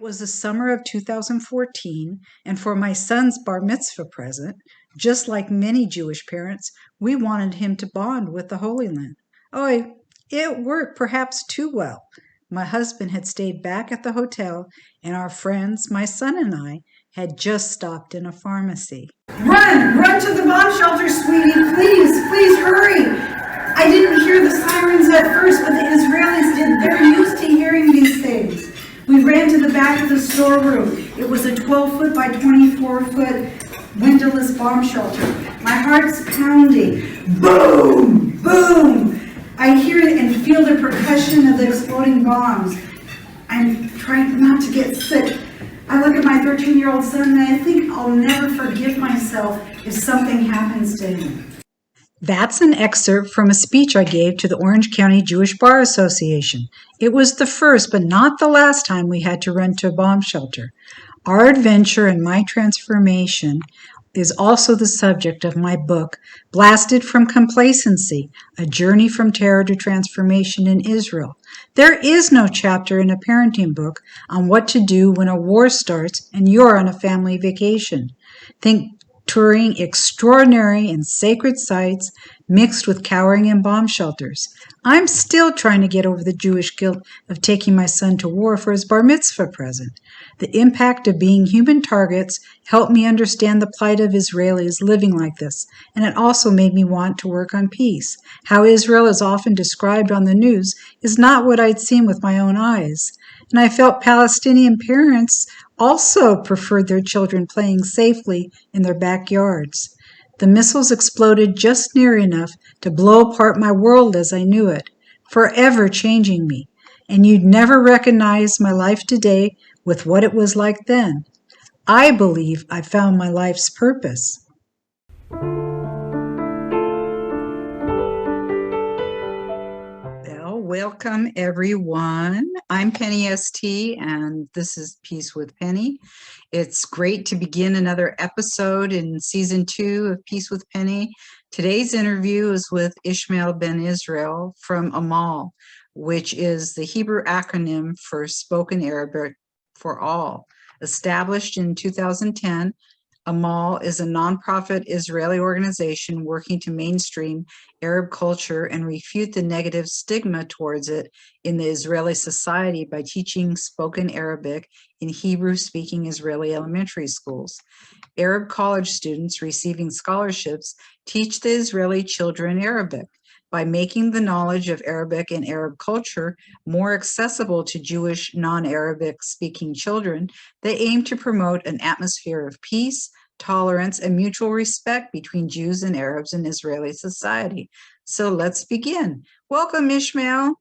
was the summer of 2014, and for my son's bar mitzvah present, just like many Jewish parents, we wanted him to bond with the Holy Land. Oh, it worked perhaps too well. My husband had stayed back at the hotel, and our friends, my son and I, had just stopped in a pharmacy. Run to the bomb shelter, sweetie. Please hurry. I didn't hear the sirens at first, but the Israelis did. They're used to hearing these things. We ran to the back of the storeroom. It was a 12-foot by 24-foot windowless bomb shelter. My heart's pounding. Boom! Boom! I hear it and feel the percussion of the exploding bombs. I'm trying not to get sick. I look at my 13-year-old son and I think I'll never forgive myself if something happens to him. That's an excerpt from a speech I gave to the Orange County Jewish Bar Association. It was the first, but not the last time we had to run to a bomb shelter. Our adventure and my transformation is also the subject of my book, Blasted from Complacency, A Journey from Terror to Transformation in Israel. There is no chapter in a parenting book on what to do when a war starts and you're on a family vacation. Think touring extraordinary and sacred sites mixed with cowering in bomb shelters. I'm still trying to get over the Jewish guilt of taking my son to war for his bar mitzvah present. The impact of being human targets helped me understand the plight of Israelis living like this, and it also made me want to work on peace. How Israel is often described on the news is not what I'd seen with my own eyes. And I felt Palestinian parents also preferred their children playing safely in their backyards. The missiles exploded just near enough to blow apart my world as I knew it, forever changing me. And you'd never recognize my life today with what it was like then. I believe I found my life's purpose. Welcome, everyone. I'm Penny ST, and this is Peace with Penny. It's great to begin another episode in Season 2 of Peace with Penny. Today's interview is with Ishmael Ben-Israel from AMAL, which is the Hebrew acronym for Spoken Arabic for All. Established in 2010, A.M.A.L is a nonprofit Israeli organization working to mainstream Arab culture and refute the negative stigma towards it in the Israeli society by teaching spoken Arabic in Hebrew-speaking Israeli elementary schools. Arab college students receiving scholarships teach the Israeli children Arabic. By making the knowledge of Arabic and Arab culture more accessible to Jewish non-Arabic speaking children, they aim to promote an atmosphere of peace, tolerance, and mutual respect between Jews and Arabs in Israeli society. So let's begin. Welcome, Ishmael.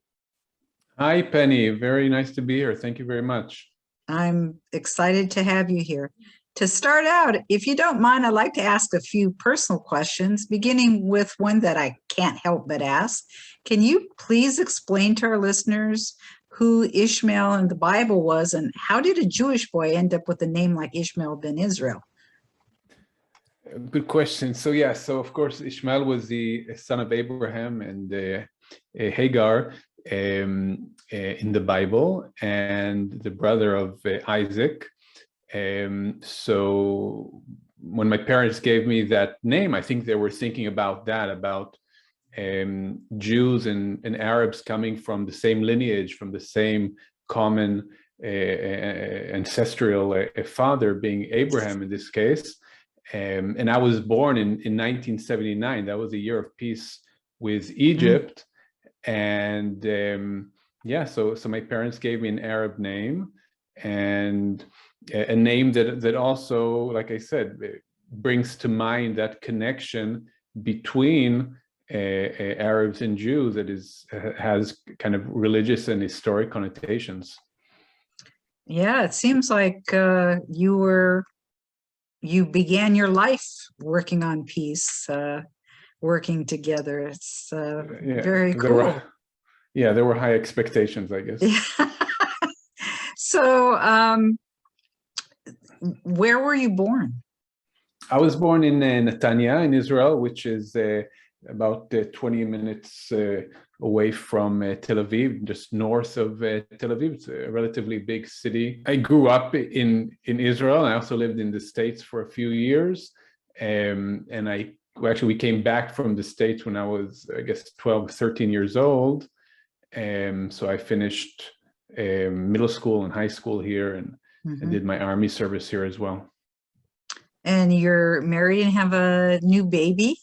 Hi, Penny. Very nice to be here. Thank you very much. I'm excited to have you here. To start out, if you don't mind, I'd like to ask a few personal questions, beginning with one that I can't help but ask. Can you please explain to our listeners who Ishmael in the Bible was, and how did a Jewish boy end up with a name like Ishmael Ben-Israel? Good question. So of course, Ishmael was the son of Abraham and Hagar in the Bible, and the brother of Isaac. So when my parents gave me that name, I think they were thinking about that, about Jews and Arabs coming from the same lineage, from the same common ancestral father, being Abraham in this case. And I was born in 1979. That was a year of peace with Egypt. And so my parents gave me an Arab name, and a name that also, like I said, brings to mind that connection between Arabs and Jews that has kind of religious and historic connotations. Yeah, it seems like you began your life working on peace, working together. It's very cool. There were high expectations, I guess. So, where were you born? I was born in Netanya in Israel, which is about 20 minutes away from Tel Aviv, just north of Tel Aviv. It's a relatively big city. I grew up in Israel. I also lived in the States for a few years. And we came back from the States when I was, I guess, 12, 13 years old. So I finished middle school and high school here, and I did my Army service here as well. And you're married and have a new baby?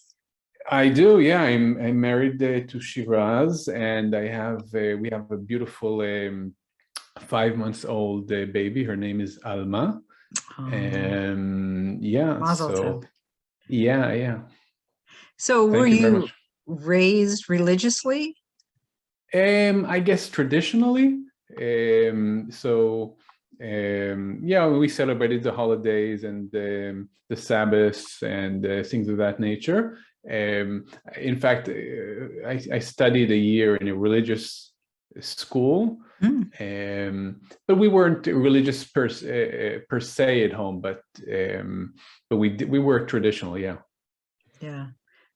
I do, yeah. I'm married to Shiraz, and we have a beautiful 5-month-old baby. Her name is A.M.A.L. Yeah, Mazel so tov. yeah. So Thank were you very you much. raised religiously? I guess traditionally. Yeah, we celebrated the holidays and the Sabbaths and things of that nature. In fact, I studied a year in a religious school, but we weren't religious per se at home. But we were traditional, yeah. Yeah.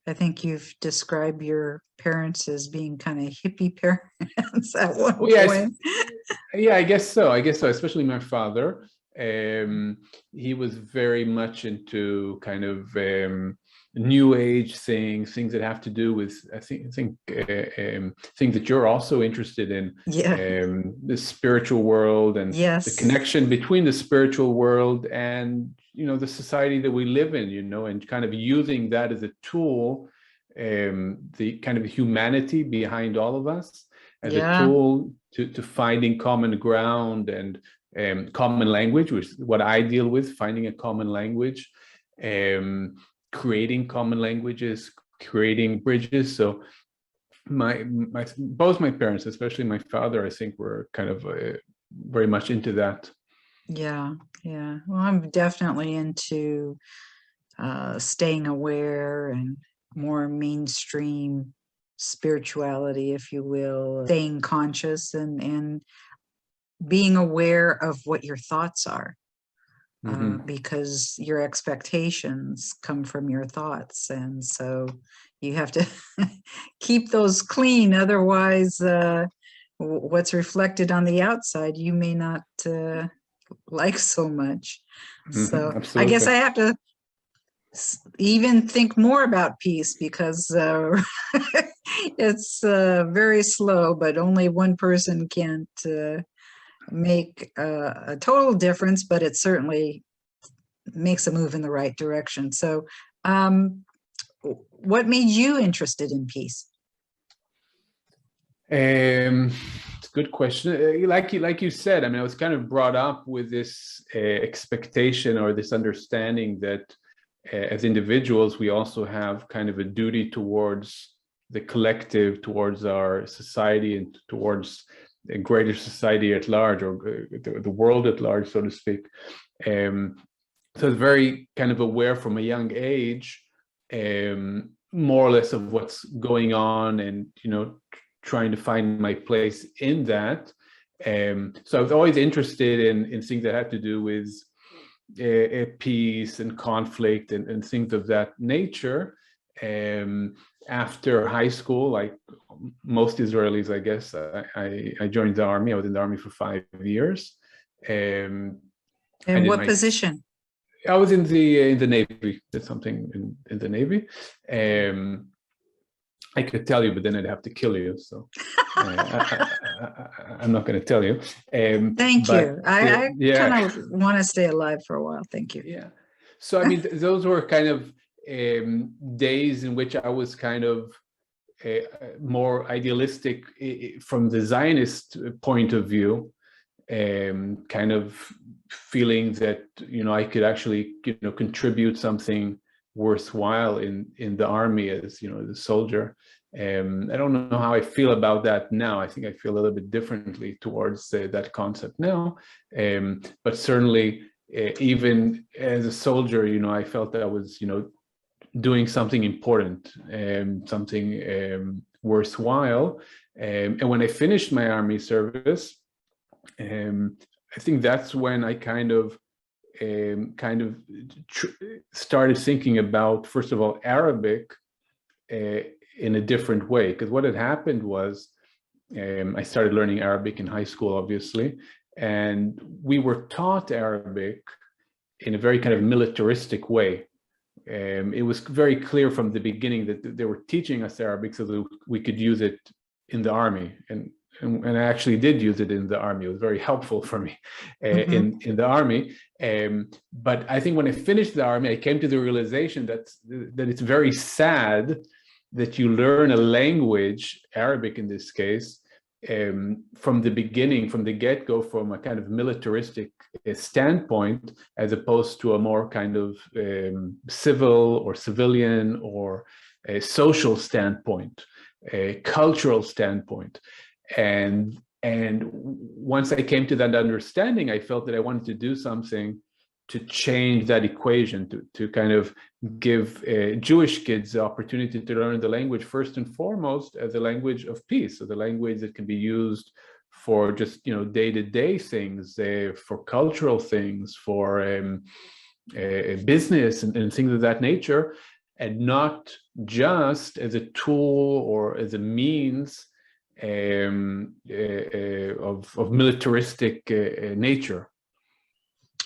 I think you've described your parents as being kind of hippie parents at one point. Yeah, I guess so. Especially my father. He was very much into kind of new age things that have to do with, I think things that you're also interested in. Yeah. The spiritual world and the connection between the spiritual world and the society that we live in, and kind of using that as a tool, the kind of humanity behind all of us as a tool to finding common ground and common language, which is what I deal with, finding a common language, creating common languages, creating bridges. So both my parents, especially my father, I think were kind of very much into that. Yeah. Well, I'm definitely into staying aware and more mainstream spirituality, if you will, staying conscious and being aware of what your thoughts are, because your expectations come from your thoughts. And so you have to keep those clean. Otherwise, what's reflected on the outside, you may not like so much. So Absolutely. I guess I have to even think more about peace, because it's very slow, but only one person can't make a total difference, but it certainly makes a move in the right direction. So what made you interested in peace? It's a good question. Like you said, I mean, I was kind of brought up with this expectation or this understanding that as individuals, we also have kind of a duty towards the collective, towards our society, and towards a greater society at large, or the world at large, so to speak. So I was very kind of aware from a young age, more or less, of what's going on, and trying to find my place in that. So I was always interested in things that had to do with peace and conflict and things of that nature. After high school, like most Israelis, I guess, I joined the army. I was in the army for 5 years. And what position? I was in the Navy. Did something in the Navy. I could tell you, but then I'd have to kill you. So I'm not going to tell you. Thank you. I kind of want to stay alive for a while. Thank you. Yeah. So, I mean, those were kind of days in which I was kind of more idealistic from the Zionist point of view, kind of feeling that, I could actually, contribute something worthwhile in the army as the soldier. I don't know how I feel about that now. I think I feel a little bit differently towards that concept now, but certainly even as a soldier, I felt that I was doing something important, something worthwhile. And when I finished my army service, I think that's when I kind of started thinking about, first of all, Arabic in a different way. Because what had happened was I started learning Arabic in high school, obviously, and we were taught Arabic in a very kind of militaristic way. It was very clear from the beginning that they were teaching us Arabic so that we could use it in the army, and I actually did use it in the army. It was very helpful for me in the army. But I think when I finished the army, I came to the realization that it's very sad that you learn a language, Arabic in this case, from the beginning, from the get-go, from a kind of militaristic standpoint, as opposed to a more kind of civil or civilian or a social standpoint, a cultural standpoint. And once I came to that understanding, I felt that I wanted to do something to change that equation, to kind of give Jewish kids the opportunity to learn the language first and foremost as a language of peace, so the language that can be used for just, you know, day-to-day things, for cultural things, for business and things of that nature, and not just as a tool or as a means of militaristic nature.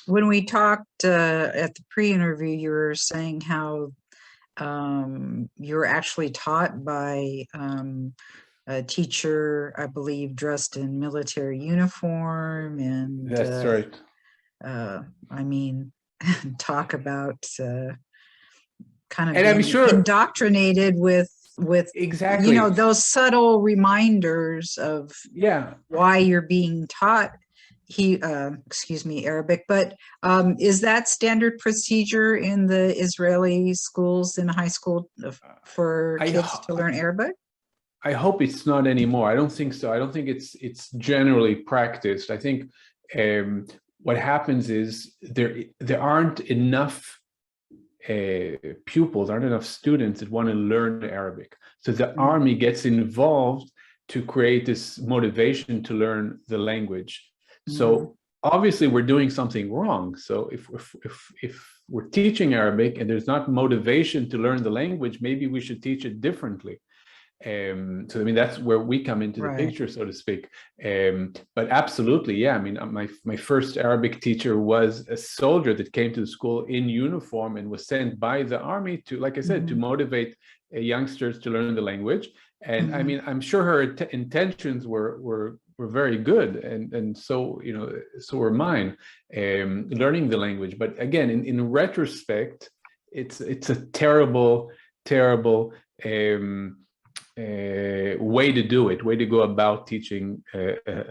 When we talked at the pre-interview, you were saying how you were actually taught by a teacher, I believe, dressed in military uniform, and that's right. I mean, talk about kind of and I'm sure indoctrinated with exactly, you know, those subtle reminders of why you're being taught Arabic. But is that standard procedure in the Israeli schools in high school for kids to learn Arabic? I hope it's not anymore. I don't think so. I don't think it's generally practiced. I think what happens is there aren't enough pupils, aren't enough students that want to learn Arabic. So the army gets involved to create this motivation to learn the language. So obviously we're doing something wrong. So if we're teaching Arabic and there's not motivation to learn the language, maybe we should teach it differently. So I mean, that's where we come into the picture, so to speak. But absolutely, yeah. I mean, my first Arabic teacher was a soldier that came to the school in uniform and was sent by the army to, like I said, to motivate youngsters to learn the language. And I mean, I'm sure her intentions were very good, and so, you know, so were mine, learning the language. But again, in retrospect, it's a terrible way to do it, way to go about teaching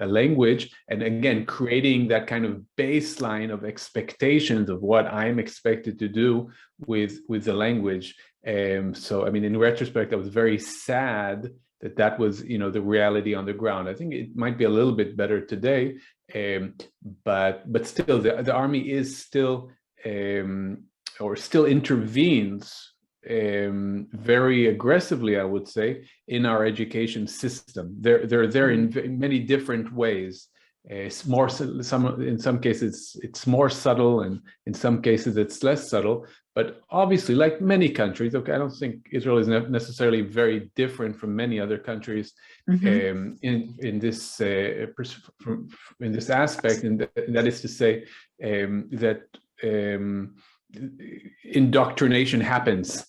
a language, and again creating that kind of baseline of expectations of what I'm expected to do with the language. So I mean, in retrospect, I was very sad that was, you know, the reality on the ground. I think it might be a little bit better today, but still, the army is still or still intervenes very aggressively, I would say, in our education system. They're there in many different ways. It's more in some cases it's more subtle, and in some cases it's less subtle. But obviously, like many countries, okay, I don't think Israel is necessarily very different from many other countries in this aspect, and that is to say that indoctrination happens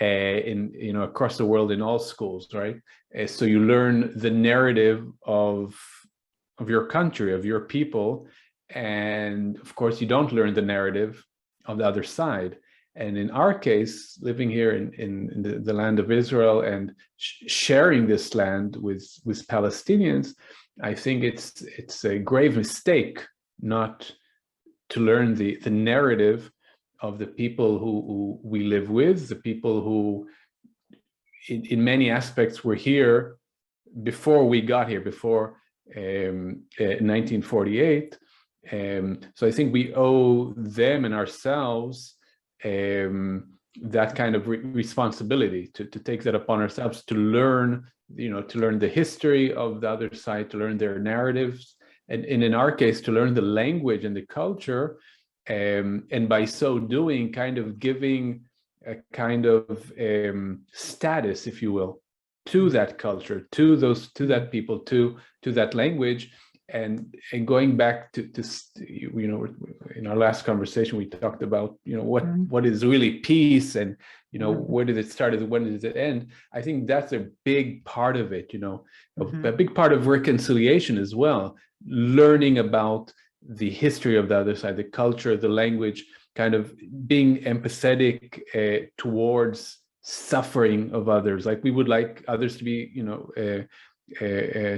across the world in all schools, right? So you learn the narrative of your country, of your people, and of course you don't learn the narrative of the other side. And in our case, living here in the land of Israel and sharing this land with Palestinians, I think it's a grave mistake not to learn the narrative of the people who we live with, the people who in many aspects were here before we got here, before 1948. So I think we owe them and ourselves that kind of responsibility to take that upon ourselves, to learn, to learn the history of the other side, to learn their narratives, and in our case, to learn the language and the culture, and by so doing, kind of giving a kind of status, if you will, to that culture, to that people, to that language. And going back to in our last conversation, we talked about, what is really peace, and, where did it start and when does it end? I think that's a big part of it, a big part of reconciliation as well, learning about the history of the other side, the culture, the language, kind of being empathetic towards suffering of others. Like, we would like others to be,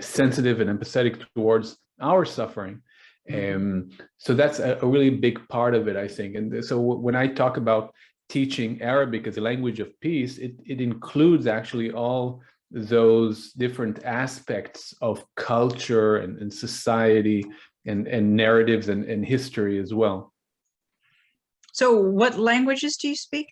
sensitive and empathetic towards our suffering. So that's a really big part of it, I think. And so when I talk about teaching Arabic as a language of peace, it includes actually all those different aspects of culture and society and narratives and history as well. So what languages do you speak?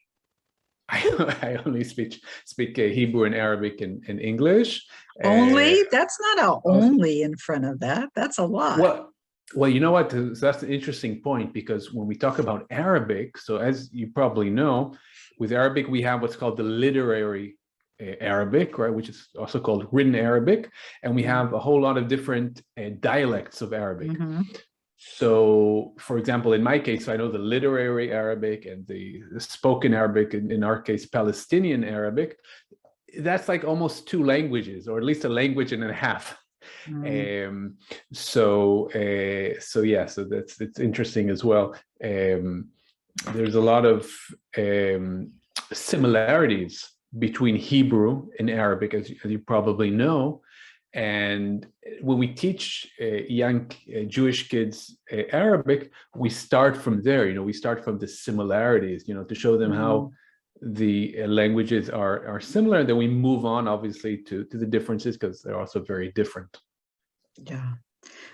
I only speak Hebrew and Arabic and English. Only? That's not a only in front of that. That's a lot. Well, you know what? So that's an interesting point, because when we talk about Arabic, so as you probably know, with Arabic, we have what's called the literary Arabic, right, which is also called written Arabic, and we have a whole lot of different dialects of Arabic. So, for example, in my case, I know the literary Arabic and the spoken Arabic, in our case, Palestinian Arabic. That's like almost two languages, or at least a language and a half. So it's interesting as well. There's a lot of similarities between Hebrew and Arabic, as you probably know. And when we teach young Jewish kids Arabic, we start from there. We start from the similarities, to show them how the languages are similar. Then we move on, obviously, to the differences, because they're also very different. Yeah.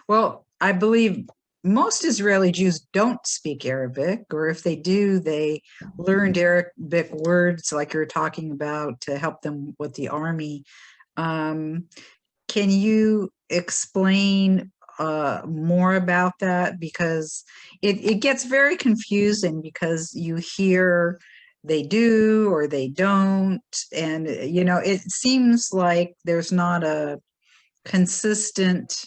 Well, I believe most Israeli Jews don't speak Arabic, or if they do, they learned Arabic words like you're talking about to help them with the army. Can you explain more about that? Because it gets very confusing, because you hear they do or they don't. And, it seems like there's not a consistent,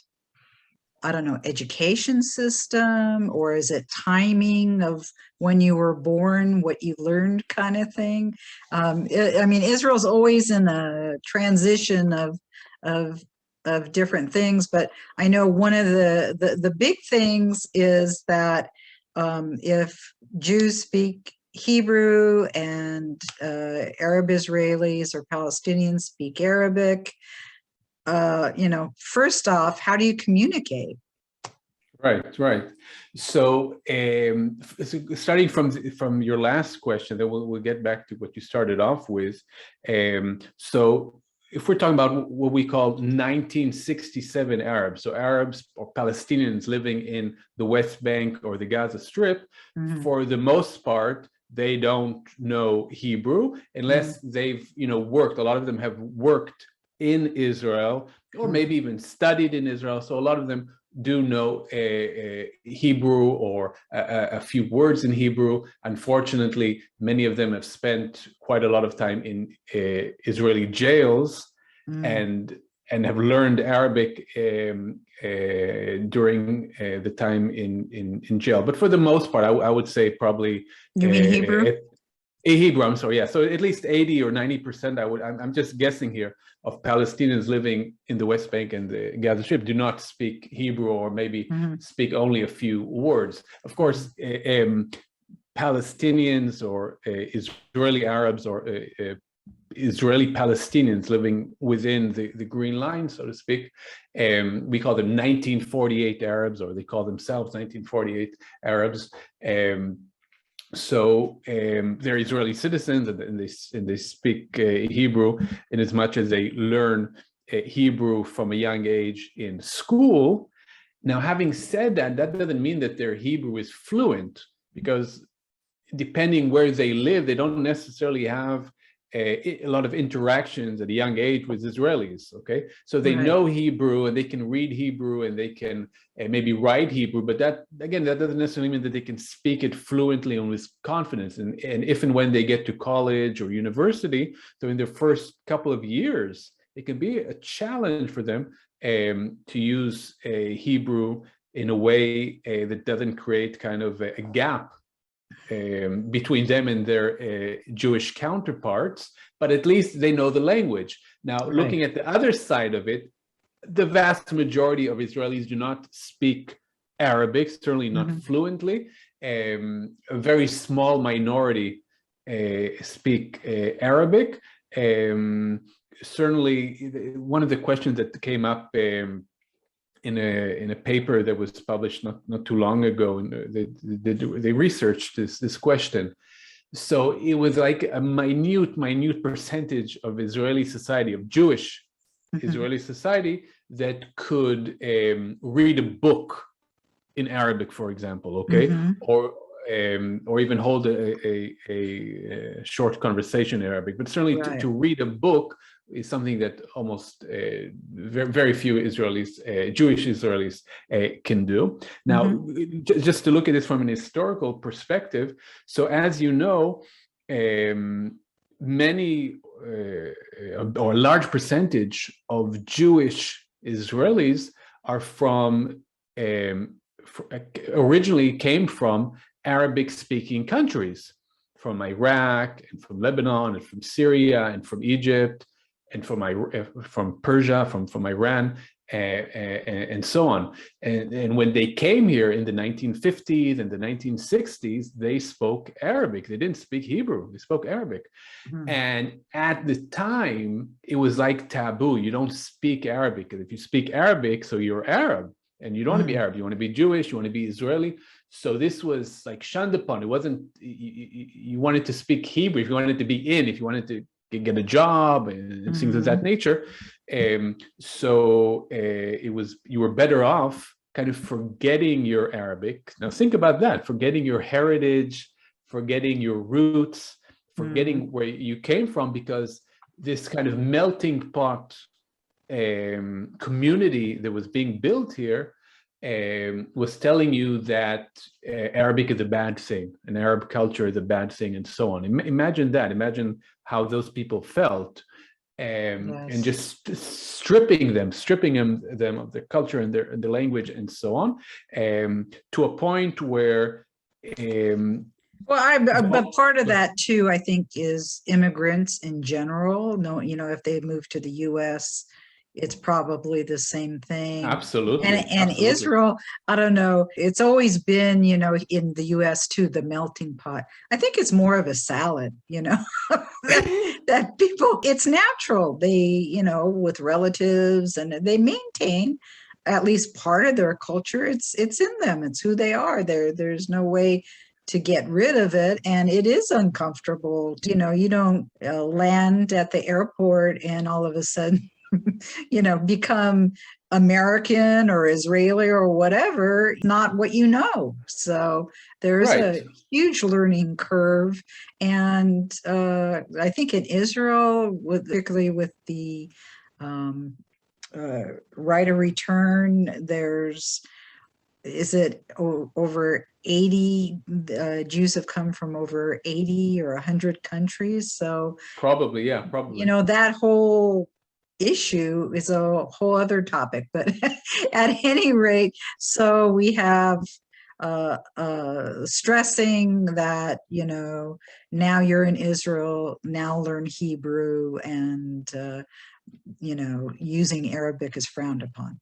I don't know, education system, or is it timing of when you were born, what you learned kind of thing? Israel's always in a transition of different things, but I know one of the big things is that if Jews speak Hebrew and Arab Israelis or Palestinians speak Arabic, first off, how do you communicate? Right. So, starting from your last question, then we'll get back to what you started off with. So, if we're talking about what we call 1967 Arabs, so Arabs or Palestinians living in the West Bank or the Gaza Strip, for the most part, they don't know Hebrew unless they've, worked. A lot of them have worked in Israel, or maybe even studied in Israel. So a lot of them do know Hebrew, or a few words in Hebrew. Unfortunately, many of them have spent quite a lot of time in Israeli jails and have learned Arabic during the time in jail. But for the most part, I would say probably. You mean Hebrew? Hebrew, I'm sorry, yeah. So at least 80 or 90%, I'm just guessing here, of Palestinians living in the West Bank and the Gaza Strip do not speak Hebrew, or maybe speak only a few words. Of course, Palestinians or Israeli Arabs or Israeli Palestinians living within the Green Line, so to speak, we call them 1948 Arabs, or they call themselves 1948 Arabs. So they're Israeli citizens, and they speak Hebrew in as much as they learn Hebrew from a young age in school. Now, having said that, that doesn't mean that their Hebrew is fluent, because depending where they live, they don't necessarily have a lot of interactions at a young age with Israelis, okay? So they know Hebrew and they can read Hebrew and they can maybe write Hebrew, but that, again, that doesn't necessarily mean that they can speak it fluently and with confidence. And if and when they get to college or university, so in their first couple of years, it can be a challenge for them to use Hebrew in a way that doesn't create kind of a gap between them and their Jewish counterparts, but at least they know the language. Now, looking at the other side of it, the vast majority of Israelis do not speak Arabic, certainly not fluently. A very small minority speak Arabic. Certainly, one of the questions that came up in a paper that was published not too long ago, and they researched this question. So it was like a minute percentage of Israeli society, of Jewish Israeli society, that could read a book in Arabic, for example, okay, or even hold a short conversation in Arabic. But certainly to read a book is something that almost very few Israelis, Jewish Israelis, can do. Now, just to look at this from an historical perspective, so as you know, many or a large percentage of Jewish Israelis are originally came from Arabic-speaking countries, from Iraq and from Lebanon and from Syria and from Egypt and from Persia, from Iran, and so on. And when they came here in the 1950s and the 1960s, they spoke Arabic. They didn't speak Hebrew. They spoke Arabic. And at the time, it was like taboo. You don't speak Arabic. And if you speak Arabic, so you're Arab. And you don't want to be Arab. You want to be Jewish. You want to be Israeli. So this was like shunned upon. It wasn't, you wanted to speak Hebrew. If you wanted to be in, if you wanted to get a job and things of that nature. So it was, you were better off kind of forgetting your Arabic. Now think about that, forgetting your heritage, forgetting your roots, forgetting where you came from, because this kind of melting pot community that was being built here was telling you that Arabic is a bad thing, and Arab culture is a bad thing, and so on. Imagine that. Imagine how those people felt, and just stripping them of their culture and their language and so on, to a point where. But part of that too, I think, is immigrants in general. No, if they move to the U.S., it's probably the same thing. Absolutely. And absolutely. Israel, I don't know, it's always been, in the US too, the melting pot. I think it's more of a salad, that people, it's natural. They, with relatives, and they maintain at least part of their culture. It's in them. It's who they are. There's no way to get rid of it. And it is uncomfortable. You don't land at the airport and all of a sudden, become American or Israeli or whatever, not what you know. So there's a huge learning curve. And I think in Israel, particularly with the right of return, over 80 Jews have come from over 80 or 100 countries. So probably. That whole issue is a whole other topic, but at any rate, so we have stressing that, now you're in Israel, now learn Hebrew, and, using Arabic is frowned upon.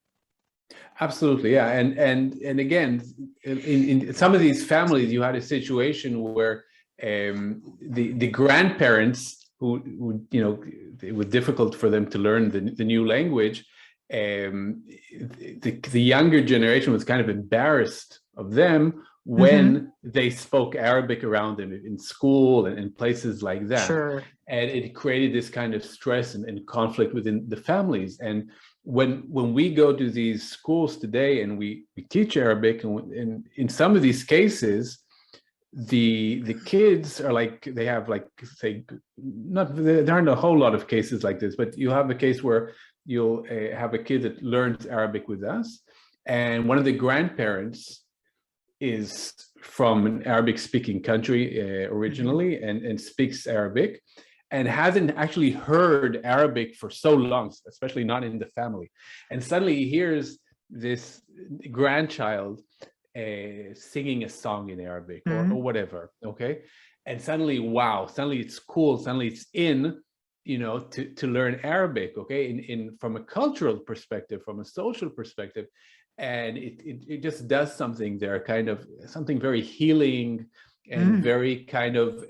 Absolutely, yeah. And again, in some of these families, you had a situation where the grandparents who it was difficult for them to learn the new language. The younger generation was kind of embarrassed of them when they spoke Arabic around them in school and in places like that. Sure. And it created this kind of stress and conflict within the families. And when we go to these schools today and we teach Arabic, and in some of these cases, the kids are like, they have like, say, not, there aren't a whole lot of cases like this, but you'll have a case where you'll have a kid that learns Arabic with us, and one of the grandparents is from an Arabic speaking country originally, and speaks Arabic, and hasn't actually heard Arabic for so long, especially not in the family. And suddenly he hears this grandchild singing a song in Arabic, or whatever, okay? And suddenly, wow, suddenly it's cool, suddenly it's in, you know, to learn Arabic, okay? In from a cultural perspective, from a social perspective, and it just does something there, kind of something very healing and very kind of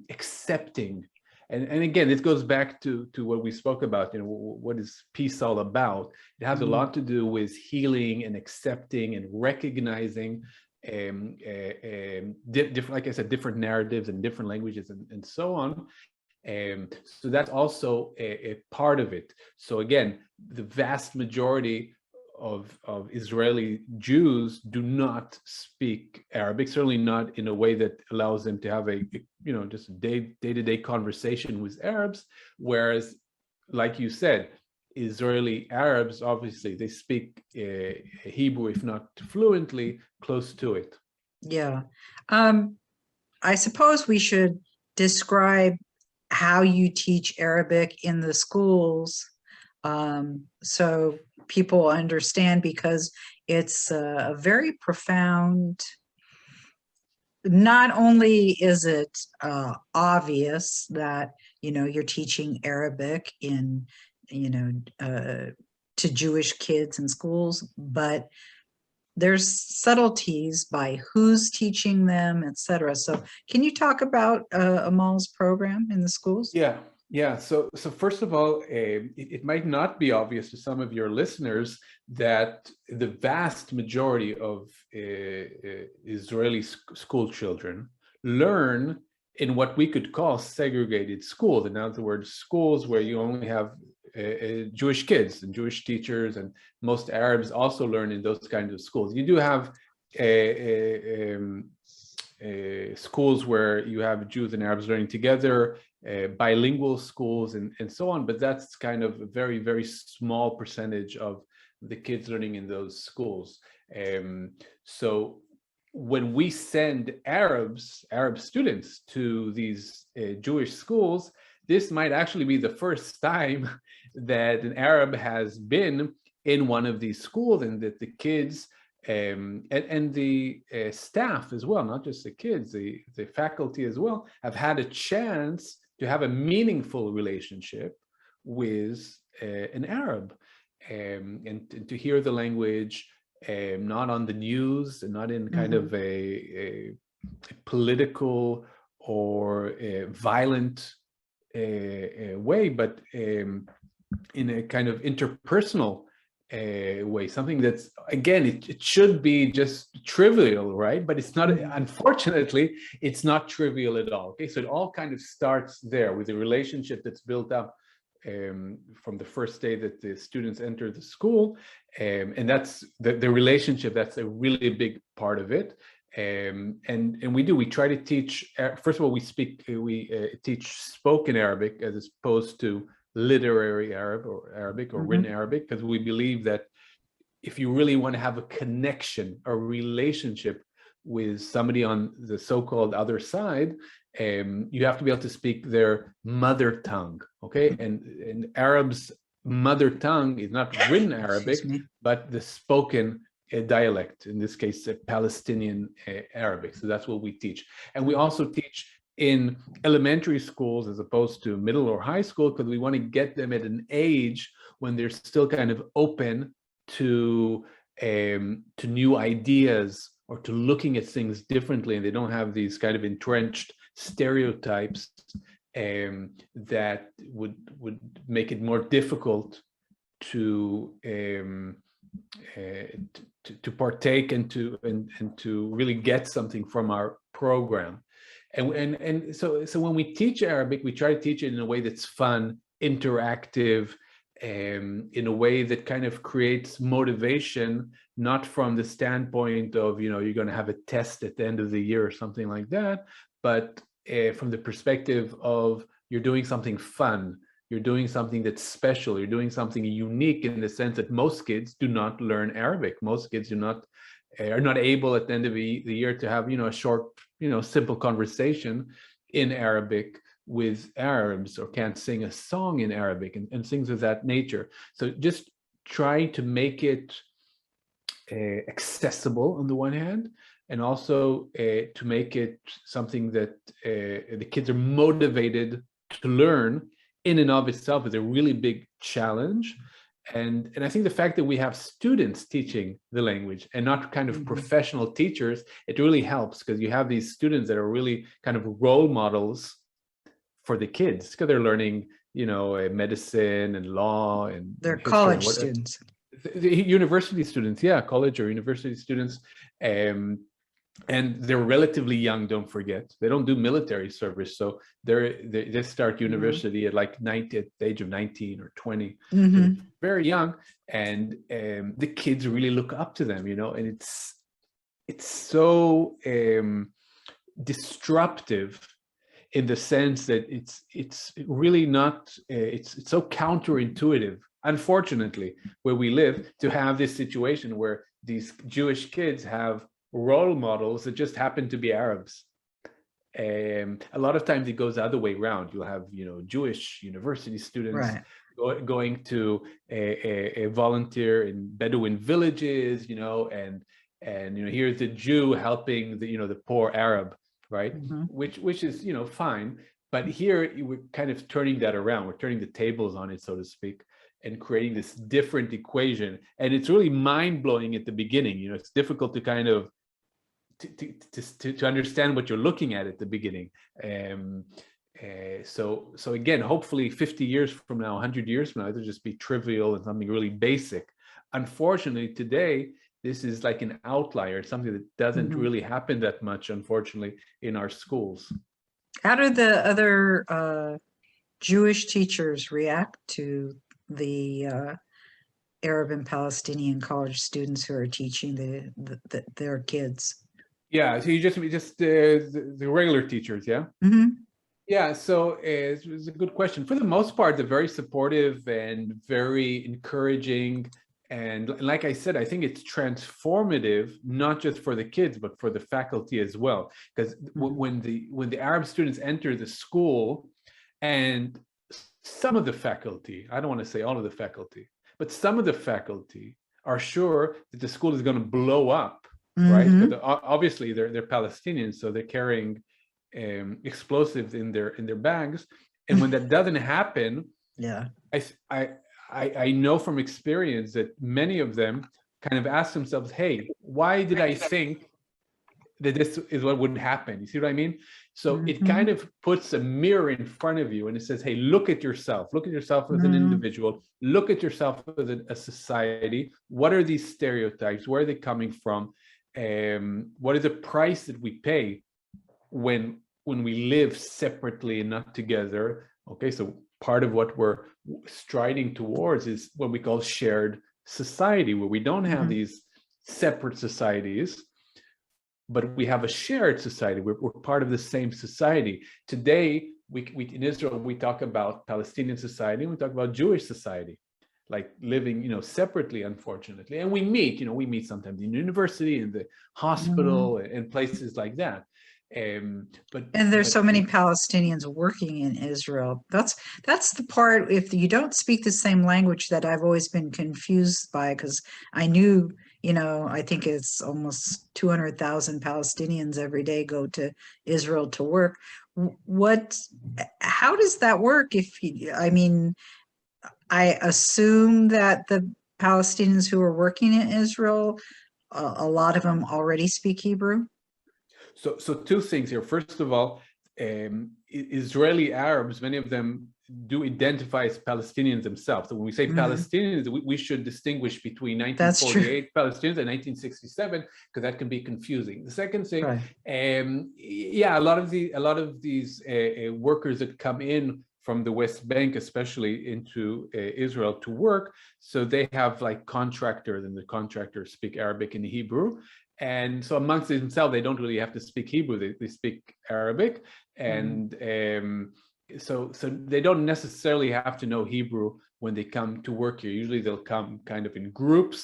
accepting. And again, it goes back to what we spoke about, you know, what is peace all about? It has a lot to do with healing and accepting and recognizing different, like I said, different narratives and different languages and so on. So that's also a part of it. So again, the vast majority of Israeli Jews do not speak Arabic, certainly not in a way that allows them to have a you know, just a day-to-day conversation with Arabs. Whereas, like you said, Israeli Arabs, obviously, they speak Hebrew, if not fluently, close to it. Yeah. I suppose we should describe how you teach Arabic in the schools, so people understand, because it's a very profound. Not only is it obvious that, you know, you're teaching Arabic in, you know, to Jewish kids in schools, but there's subtleties by who's teaching them, etc. So can you talk about A.M.A.L's program in the schools? Yeah. So first of all, it might not be obvious to some of your listeners that the vast majority of Israeli school children learn in what we could call segregated schools. In other words, schools where you only have Jewish kids and Jewish teachers, and most Arabs also learn in those kinds of schools. You do have schools where you have Jews and Arabs learning together, bilingual schools, and so on, but that's kind of a very, very small percentage of the kids learning in those schools. So when we send Arab students to these Jewish schools, this might actually be the first time that an Arab has been in one of these schools, and that the kids and the staff as well, not just the kids, the faculty as well, have had a chance to have a meaningful relationship with an Arab, and to hear the language, not on the news, and not in kind of a political or a violent way, but in a kind of interpersonal way, something that's, again, it should be just trivial, right? But it's not, unfortunately, it's not trivial at all. Okay, so it all kind of starts there with a relationship that's built up from the first day that the students enter the school, and that's the relationship. That's a really big part of it. And we try to teach, first of all, we teach spoken Arabic as opposed to literary Arabic or written Arabic, because we believe that if you really want to have a connection, a relationship with somebody on the so-called other side, you have to be able to speak their mother tongue, okay? And Arabs' mother tongue is not written Arabic, but the spoken dialect, in this case, Palestinian Arabic. So that's what we teach. And we also teach in elementary schools as opposed to middle or high school, because we want to get them at an age when they're still kind of open to new ideas, or to looking at things differently, and they don't have these kind of entrenched stereotypes that would make it more difficult to partake and to really get something from our program. And so when we teach Arabic, we try to teach it in a way that's fun, interactive, in a way that kind of creates motivation, not from the standpoint of, you're going to have a test at the end of the year or something like that, but from the perspective of you're doing something fun, you're doing something that's special, you're doing something unique, in the sense that most kids do not learn Arabic. Most kids are not able at the end of the year to have, a short, simple conversation in Arabic with Arabs, or can't sing a song in Arabic, and things of that nature. So just try to make it accessible on the one hand, and also to make it something that the kids are motivated to learn in and of itself is a really big challenge. And I think the fact that we have students teaching the language and not kind of professional teachers, it really helps, because you have these students that are really kind of role models for the kids, because they're learning, medicine and law and They're history, college students. the university students, college or university students. And they're relatively young, don't forget. They don't do military service, so they start university at the age of 19 or 20. So very young, and the kids really look up to them, and it's so disruptive, in the sense that it's really not, it's so counterintuitive, unfortunately, where we live, to have this situation where these Jewish kids have role models that just happen to be Arabs. A lot of times it goes the other way around. You'll have, Jewish university students going to a volunteer in Bedouin villages, and here's a Jew helping the poor Arab, right? Which is, fine. But here we're kind of turning that around. We're turning the tables on it, so to speak, and creating this different equation. And it's really mind-blowing at the beginning. It's difficult to kind of to understand what you're looking at the beginning. So again, hopefully 50 years from now, 100 years from now, it'll just be trivial and something really basic. Unfortunately, today, this is like an outlier, something that doesn't really happen that much, unfortunately, in our schools. How do the other Jewish teachers react to the Arab and Palestinian college students who are teaching their kids? Yeah, so you just the regular teachers, yeah? Yeah, so it's a good question. For the most part, they're very supportive and very encouraging. And like I said, I think it's transformative, not just for the kids, but for the faculty as well. Because when the Arab students enter the school, and some of the faculty, I don't want to say all of the faculty, but some of the faculty are sure that the school is going to blow up, right? Because obviously they're Palestinians, so they're carrying explosives in their bags. And when that doesn't happen, I know from experience that many of them kind of ask themselves, hey, why did I think that this is what would happen? You see what I mean? So it kind of puts a mirror in front of you, and it says, hey, look at yourself as an individual, look at yourself as a society. What are these stereotypes? Where are they coming from? What is the price that we pay when we live separately and not together? Okay, so part of what we're striding towards is what we call shared society, where we don't have these separate societies, but we have a shared society. We're part of the same society. Today, we in Israel, we talk about Palestinian society, and we talk about Jewish society, like living, separately, unfortunately. And we meet sometimes in university, in the hospital, and places like that. And there's so many Palestinians working in Israel. That's the part, if you don't speak the same language, that I've always been confused by, because I knew, I think it's almost 200,000 Palestinians every day go to Israel to work. How does that work? I assume that the Palestinians who are working in Israel, a lot of them already speak Hebrew. So two things here. First of all, Israeli Arabs, many of them do identify as Palestinians themselves. So when we say Palestinians, we should distinguish between 1948 Palestinians and 1967, because that can be confusing. The second thing, a lot of these workers that come in from the West Bank, especially into Israel to work. So they have like contractors, and the contractors speak Arabic and Hebrew. And so amongst themselves, they don't really have to speak Hebrew, they speak Arabic. And so they don't necessarily have to know Hebrew when they come to work here. Usually they'll come kind of in groups,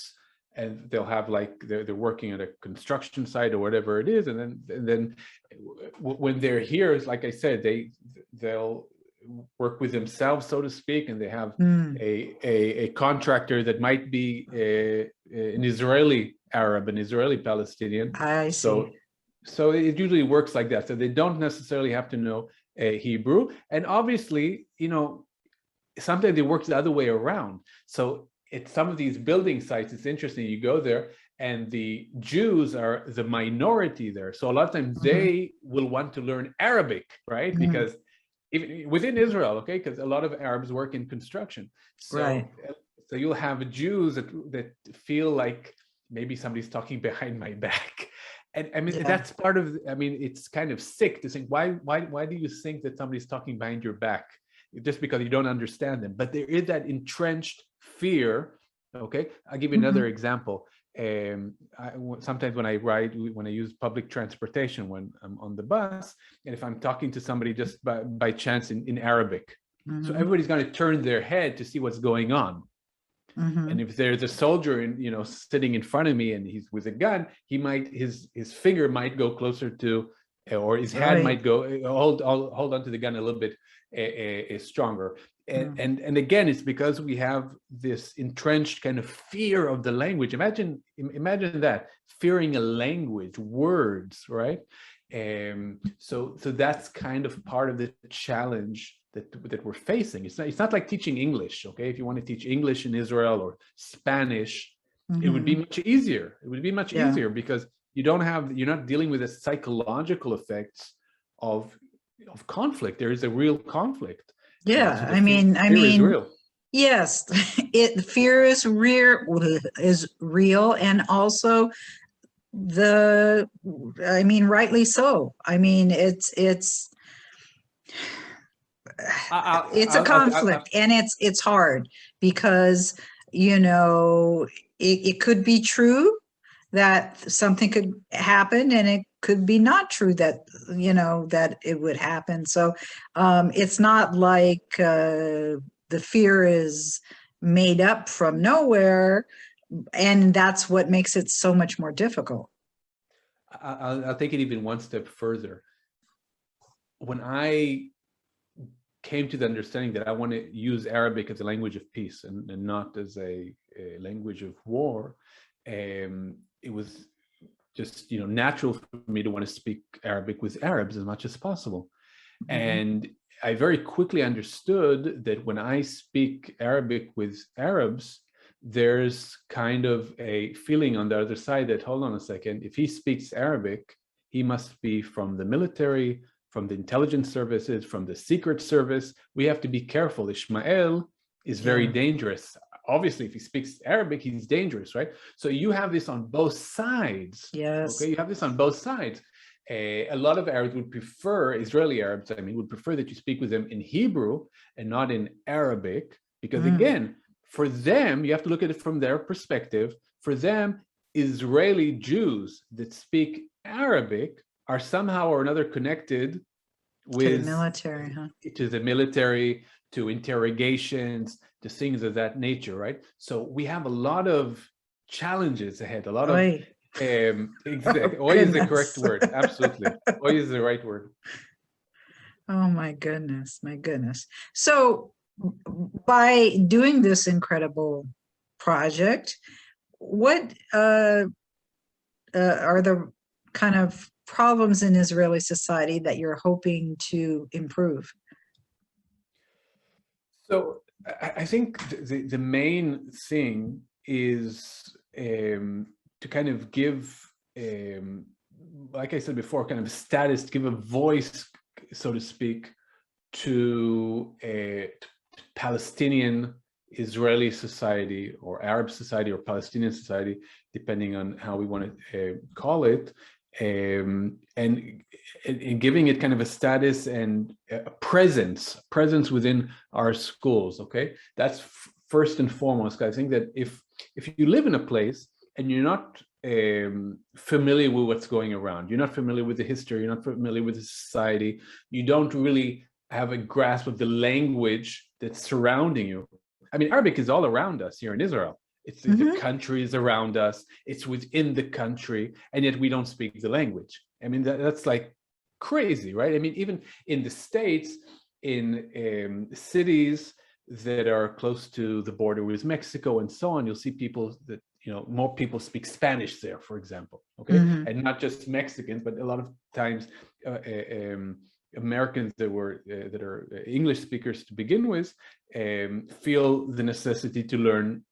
and they'll have like they're working at a construction site or whatever it is, and then when they're here, like I said, they'll work with themselves, so to speak, and they have a contractor that might be an Israeli Arab, an Israeli Palestinian. I see. So it usually works like that. So they don't necessarily have to know Hebrew, and obviously, sometimes it works the other way around. So at some of these building sites, it's interesting. You go there, and the Jews are the minority there. So a lot of times they will want to learn Arabic, right? Because even within Israel, okay, because a lot of Arabs work in construction. So, so you'll have Jews that feel like maybe somebody's talking behind my back. And I mean, that's part of, I mean, it's kind of sick to think, why do you think that somebody's talking behind your back? Just because you don't understand them. But there is that entrenched fear. Okay, I'll give you another example. Sometimes when I use public transportation, when I'm on the bus, and if I'm talking to somebody just by chance in Arabic, so everybody's going to turn their head to see what's going on. And if there's a soldier sitting in front of me and he's with a gun, he might his finger might go closer to, or his hand might go hold onto the gun a little bit stronger. And again, it's because we have this entrenched kind of fear of the language. Imagine that, fearing a language, words, right? So that's kind of part of the challenge that we're facing. It's not like teaching English, okay? If you want to teach English in Israel or Spanish, it would be much easier. It would be much easier because you're not dealing with the psychological effects of conflict. There is a real conflict. Yeah, so I mean, real. Yes, fear is real, and also rightly so. I mean, it's a conflict, and it's hard because it could be true that something could happen, and it could be not true that that it would happen. So it's not like the fear is made up from nowhere, and that's what makes it so much more difficult. I'll take it even one step further. When I came to the understanding that I want to use Arabic as a language of peace and not as a language of war, it was just natural for me to want to speak Arabic with Arabs as much as possible. And I very quickly understood that when I speak Arabic with Arabs, there's kind of a feeling on the other side that, hold on a second, if he speaks Arabic, he must be from the military, from the intelligence services, from the secret service. We have to be careful. Ishmael is very dangerous. Obviously, if he speaks Arabic, he's dangerous, right? So you have this on both sides. Yes. Okay, you have this on both sides. A lot of Arabs would prefer, Israeli Arabs, would prefer that you speak with them in Hebrew and not in Arabic, because again, for them, you have to look at it from their perspective. For them, Israeli Jews that speak Arabic are somehow or another connected with the military, to the military, to interrogations, to things of that nature, right? So we have a lot of challenges ahead, a lot of exactly. Oy is the correct word. Absolutely. Oy is the right word. Oh my goodness. So by doing this incredible project, what are the kind of problems in Israeli society that you're hoping to improve? So I think the main thing is to kind of give, like I said before, kind of status, give a voice, so to speak, to Palestinian Israeli society, or Arab society, or Palestinian society, depending on how we want to call it, and giving it kind of a status and a presence within our schools. Okay, that's first and foremost. I think that if you live in a place and you're not familiar with what's going around, you're not familiar with the history, you're not familiar with the society, you don't really have a grasp of the language that's surrounding you. I mean, Arabic is all around us here in Israel. It's the country is around us, it's within the country, and yet we don't speak the language. I mean, that's like crazy, right? I mean, even in the States, in cities that are close to the border with Mexico and so on, you'll see people that, more people speak Spanish there, for example, okay? And not just Mexicans, but a lot of times Americans that are English speakers to begin with feel the necessity to learn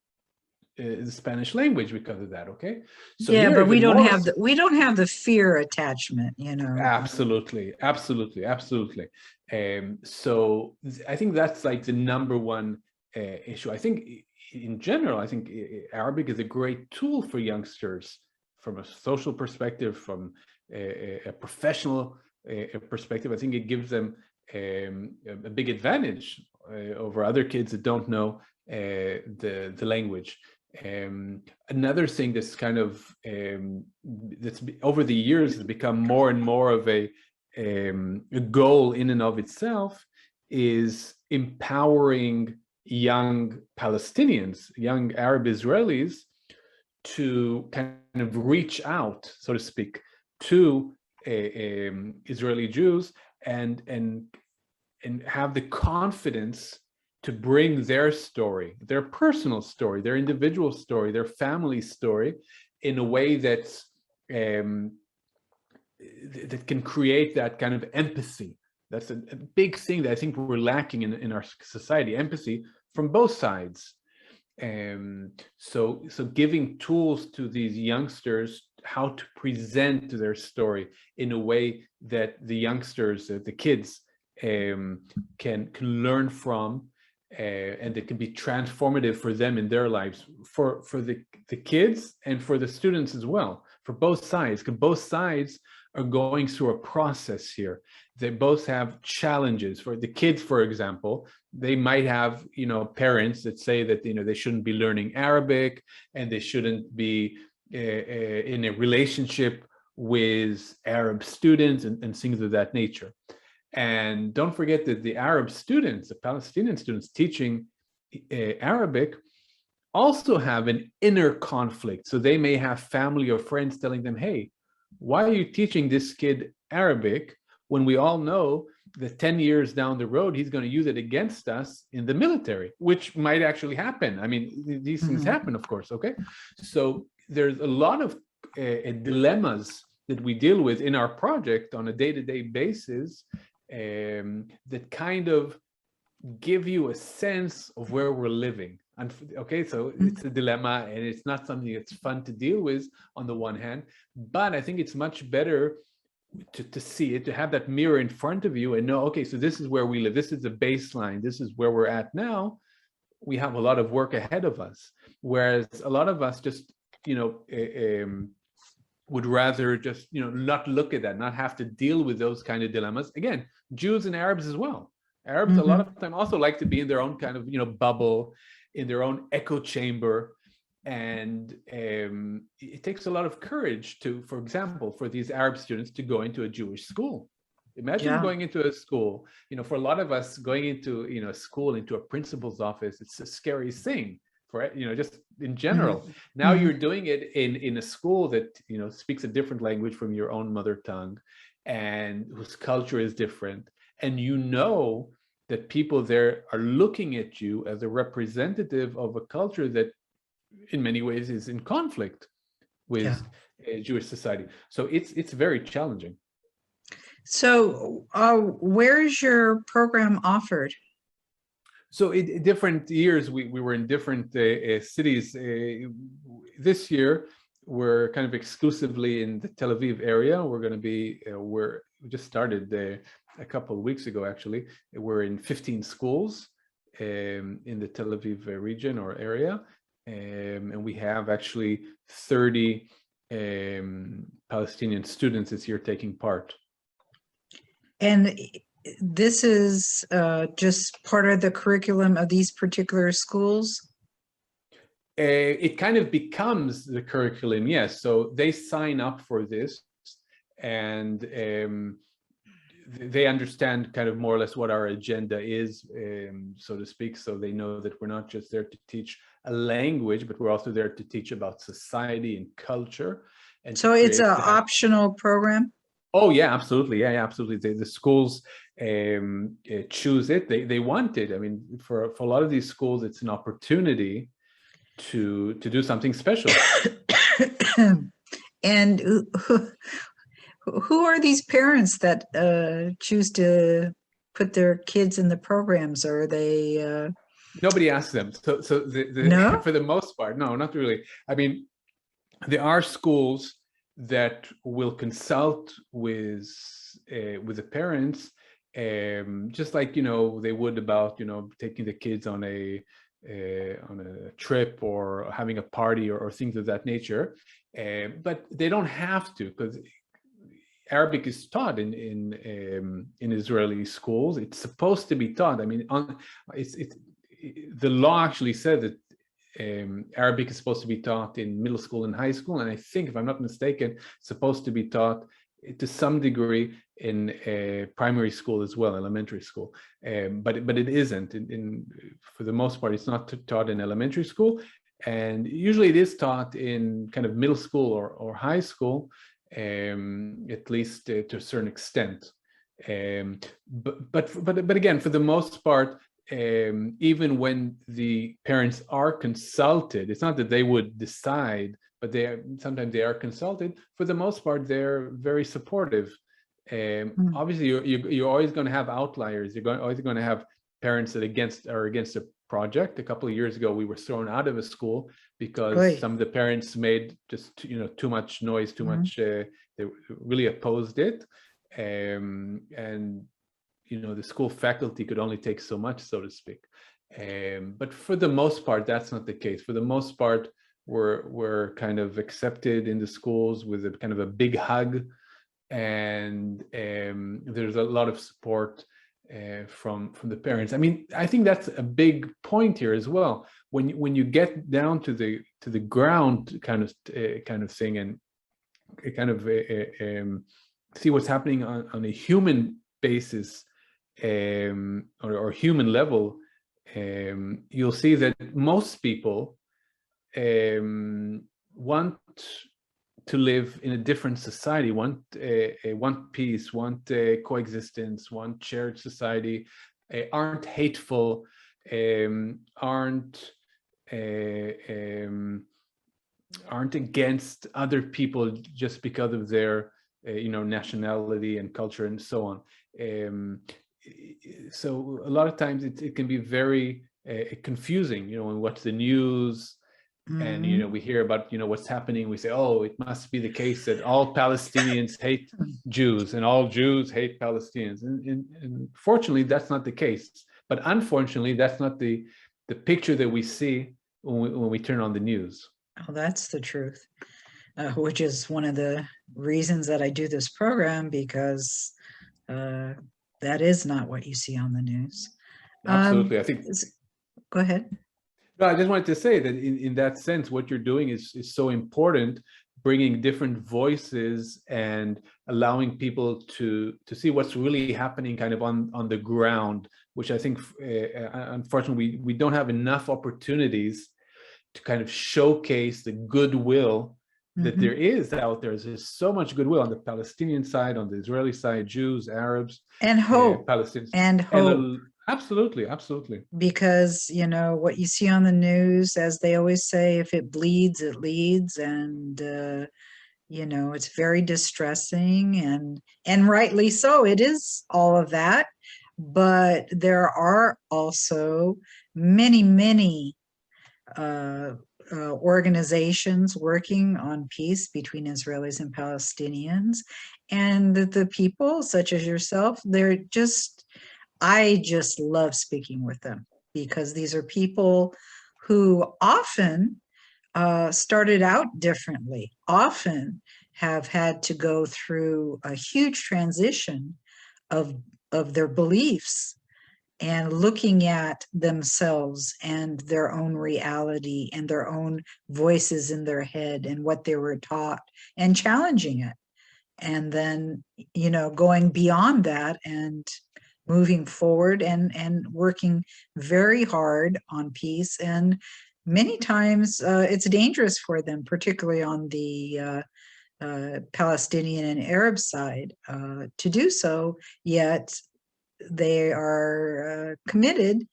the Spanish language because of that. Okay, so yeah, but we don't have the fear attachment, Absolutely. So I think that's like the number one issue. I think in general, I think Arabic is a great tool for youngsters from a social perspective, from a professional perspective. I think it gives them a big advantage over other kids that don't know the language. Another thing that's kind of that's over the years has become more and more of a goal in and of itself is empowering young Palestinians, young Arab Israelis, to kind of reach out, so to speak, to Israeli Jews and have the confidence to bring their story, their personal story, their individual story, their family story, in a way that's that can create that kind of empathy. That's a big thing that I think we're lacking in our society, empathy from both sides. So giving tools to these youngsters how to present their story in a way that the youngsters, the kids, can learn from, and it can be transformative for them in their lives, for the kids and for the students as well, for both sides, because both sides are going through a process here. They both have challenges. For the kids, for example, they might have, parents that say that, they shouldn't be learning Arabic and they shouldn't be in a relationship with Arab students and things of that nature. And don't forget that the Arab students, the Palestinian students teaching Arabic, also have an inner conflict. So they may have family or friends telling them, hey, why are you teaching this kid Arabic when we all know that 10 years down the road, he's going to use it against us in the military, which might actually happen. I mean, these things happen, of course, okay? So there's a lot of dilemmas that we deal with in our project on a day-to-day basis that kind of give you a sense of where we're living. And okay, so it's a dilemma and it's not something that's fun to deal with on the one hand, but I think it's much better to see it, to have that mirror in front of you and know, okay, so this is where we live, this is the baseline, this is where we're at now. We have a lot of work ahead of us, whereas a lot of us just would rather just not look at that, not have to deal with those kind of dilemmas. Again, Jews and Arabs as well. Arabs a lot of time also like to be in their own kind of bubble, in their own echo chamber, and it takes a lot of courage to, for example, for these Arab students to go into a Jewish school. Imagine going into a school, for a lot of us, going into a school, into a principal's office, it's a scary thing for just in general. Now you're doing it in a school that speaks a different language from your own mother tongue, and whose culture is different, and that people there are looking at you as a representative of a culture that in many ways is in conflict with Jewish society. So it's very challenging. So where is your program offered? So in different years, we were in different cities. This year, we're kind of exclusively in the Tel Aviv area. We're going to be, we just started a couple of weeks ago, actually. We're in 15 schools in the Tel Aviv region or area. And we have actually 30 Palestinian students this year taking part. And this is just part of the curriculum of these particular schools? It kind of becomes the curriculum, yes. So they sign up for this, and they understand kind of more or less what our agenda is, so to speak. So they know that we're not just there to teach a language, but we're also there to teach about society and culture. And so it's an optional program? Oh yeah, absolutely. Yeah, absolutely. The schools choose it. They want it. I mean, for a lot of these schools, it's an opportunity to do something special. And who are these parents that choose to put their kids in the programs? Are they nobody asks them? So no? For the most part, no, not really. I mean, there are schools that will consult with the parents, just like, you know, they would about, you know, taking the kids on a trip or having a party or things of that nature, but they don't have to, because Arabic is taught in Israeli schools. It's supposed to be taught. I mean, the law actually said that Arabic is supposed to be taught in middle school and high school, and I think, if I'm not mistaken, it's supposed to be taught to some degree in primary school as well, elementary school. But it isn't. For the most part, it's not taught in elementary school, and usually it is taught in kind of middle school or high school, at least to a certain extent. But again, for the most part, even when the parents are consulted, it's not that they would decide, but sometimes they are consulted. For the most part, they're very supportive. Obviously, you're always going to have outliers. You're always going to have parents that are against a project. A couple of years ago, we were thrown out of a school because some of the parents made just, you know, too much noise, too much. They really opposed it, and you know, the school faculty could only take so much, so to speak. But for the most part, that's not the case. For the most part, we're kind of accepted in the schools with a kind of a big hug, and there's a lot of support from the parents. I mean, I think that's a big point here as well. When you get down to the ground kind of thing, and kind of see what's happening on a human basis, or human level, you'll see that most people want to live in a different society, want peace, want coexistence, want shared society, aren't hateful, aren't against other people just because of their you know, nationality and culture and so on. So a lot of times it can be very confusing, you know, when we watch the news, and you know, we hear about, you know, what's happening. We say, oh, it must be the case that all Palestinians hate Jews and all Jews hate Palestinians, and fortunately that's not the case. But unfortunately, that's not the picture that we see when we turn on the news. Oh, that's the truth, which is one of the reasons that I do this program, because that is not what you see on the news. Absolutely. I think. Go ahead. No, I just wanted to say that in that sense, what you're doing is so important, bringing different voices and allowing people to see what's really happening kind of on the ground, which I think, unfortunately, we don't have enough opportunities to kind of showcase the goodwill that there is out there. There's so much goodwill on the Palestinian side, on the Israeli side, Jews, Arabs, and hope, Palestinians, and hope. Absolutely. Because, you know, what you see on the news, as they always say, if it bleeds, it leads, and you know, it's very distressing, and rightly so. It is all of that, but there are also many organizations working on peace between Israelis and Palestinians, and the people such as yourself, I just love speaking with them, because these are people who often started out differently, often have had to go through a huge transition of their beliefs and looking at themselves and their own reality and their own voices in their head and what they were taught and challenging it. And then, going beyond that and moving forward and working very hard on peace. And many times it's dangerous for them, particularly on the Palestinian and Arab side, to do so, yet they are committed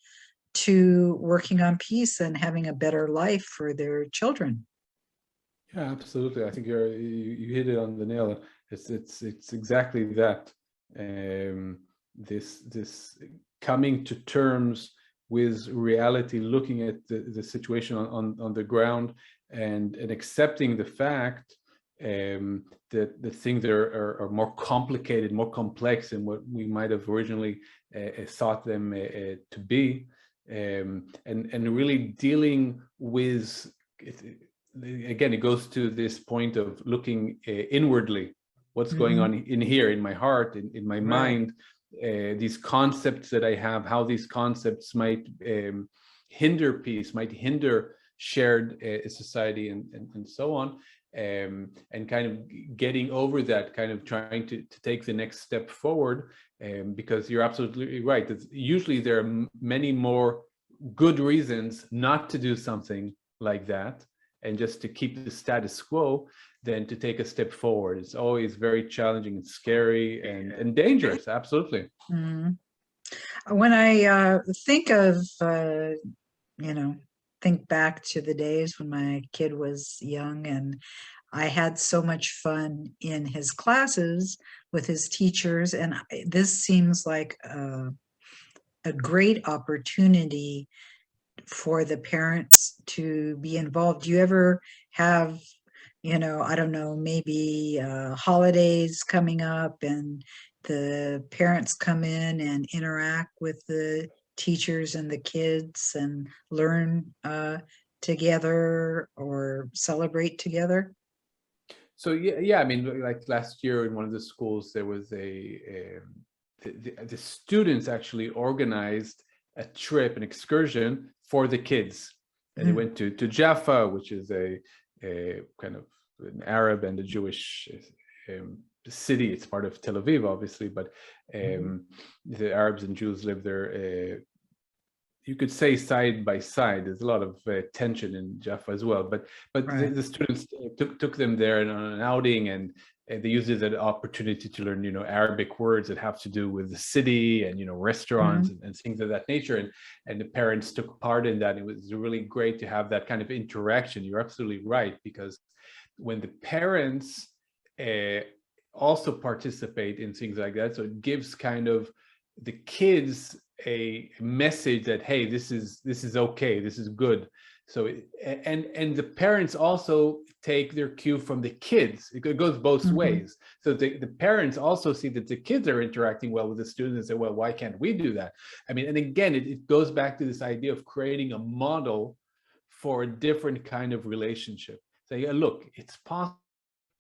to working on peace and having a better life for their children. Yeah, absolutely. I think you hit it on the nail. It's exactly that. This coming to terms with reality, looking at the situation on the ground, and accepting the fact that the things are more complicated, more complex than what we might have originally thought them to be, and really dealing with it. Again, it goes to this point of looking inwardly, what's going on in here, in my heart, in my mind, these concepts that I have, how these concepts might hinder peace, might hinder shared society, and so on, and kind of getting over that, kind of trying to take the next step forward, because you're absolutely right. Usually there are many more good reasons not to do something like that, and just to keep the status quo, than to take a step forward. It's always very challenging and scary and dangerous. Absolutely. When I think of, think back to the days when my kid was young and I had so much fun in his classes with his teachers, and this seems like a great opportunity for the parents to be involved. Do you ever have, I don't know, maybe holidays coming up and the parents come in and interact with the teachers and the kids and learn together or celebrate together? So yeah, I mean, like last year in one of the schools, there was the students actually organized a trip, an excursion for the kids, and they went to Jaffa, which is a kind of an Arab and a Jewish city. It's part of Tel Aviv, obviously, but the Arabs and Jews live there. You could say side by side. There's a lot of tension in Jaffa as well, but Right. the students took them there on an outing, and they used it as an opportunity to learn, Arabic words that have to do with the city and restaurants and things of that nature. And the parents took part in that. It was really great to have that kind of interaction. You're absolutely right, because when the parents also participate in things like that, so it gives kind of the kids a message that, hey, this is okay, this is good. So and the parents also take their cue from the kids. It goes both ways. So the parents also see that the kids are interacting well with the students and say, well, why can't we do that? I mean, and again, it goes back to this idea of creating a model for a different kind of relationship. Say, look, it's possible.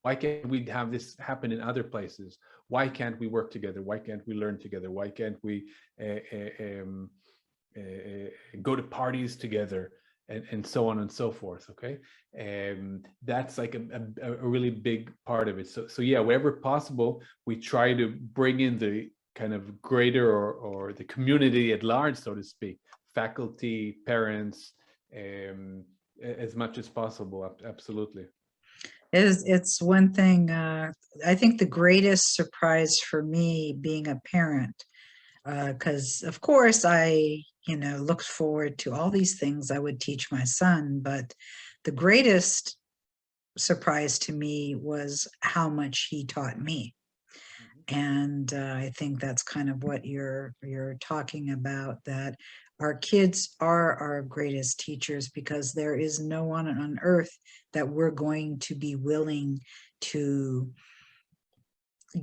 Why can't we have this happen in other places? Why can't we work together? Why can't we learn together? Why can't we go to parties together, and so on and so forth? Okay, that's like a really big part of it. So yeah, wherever possible, we try to bring in the kind of greater or the community at large, so to speak, faculty, parents, as much as possible. Absolutely. It's one thing, I think the greatest surprise for me being a parent, because of course I, looked forward to all these things I would teach my son, but the greatest surprise to me was how much he taught me. And I think that's kind of what you're talking about, that our kids are our greatest teachers, because there is no one on earth that we're going to be willing to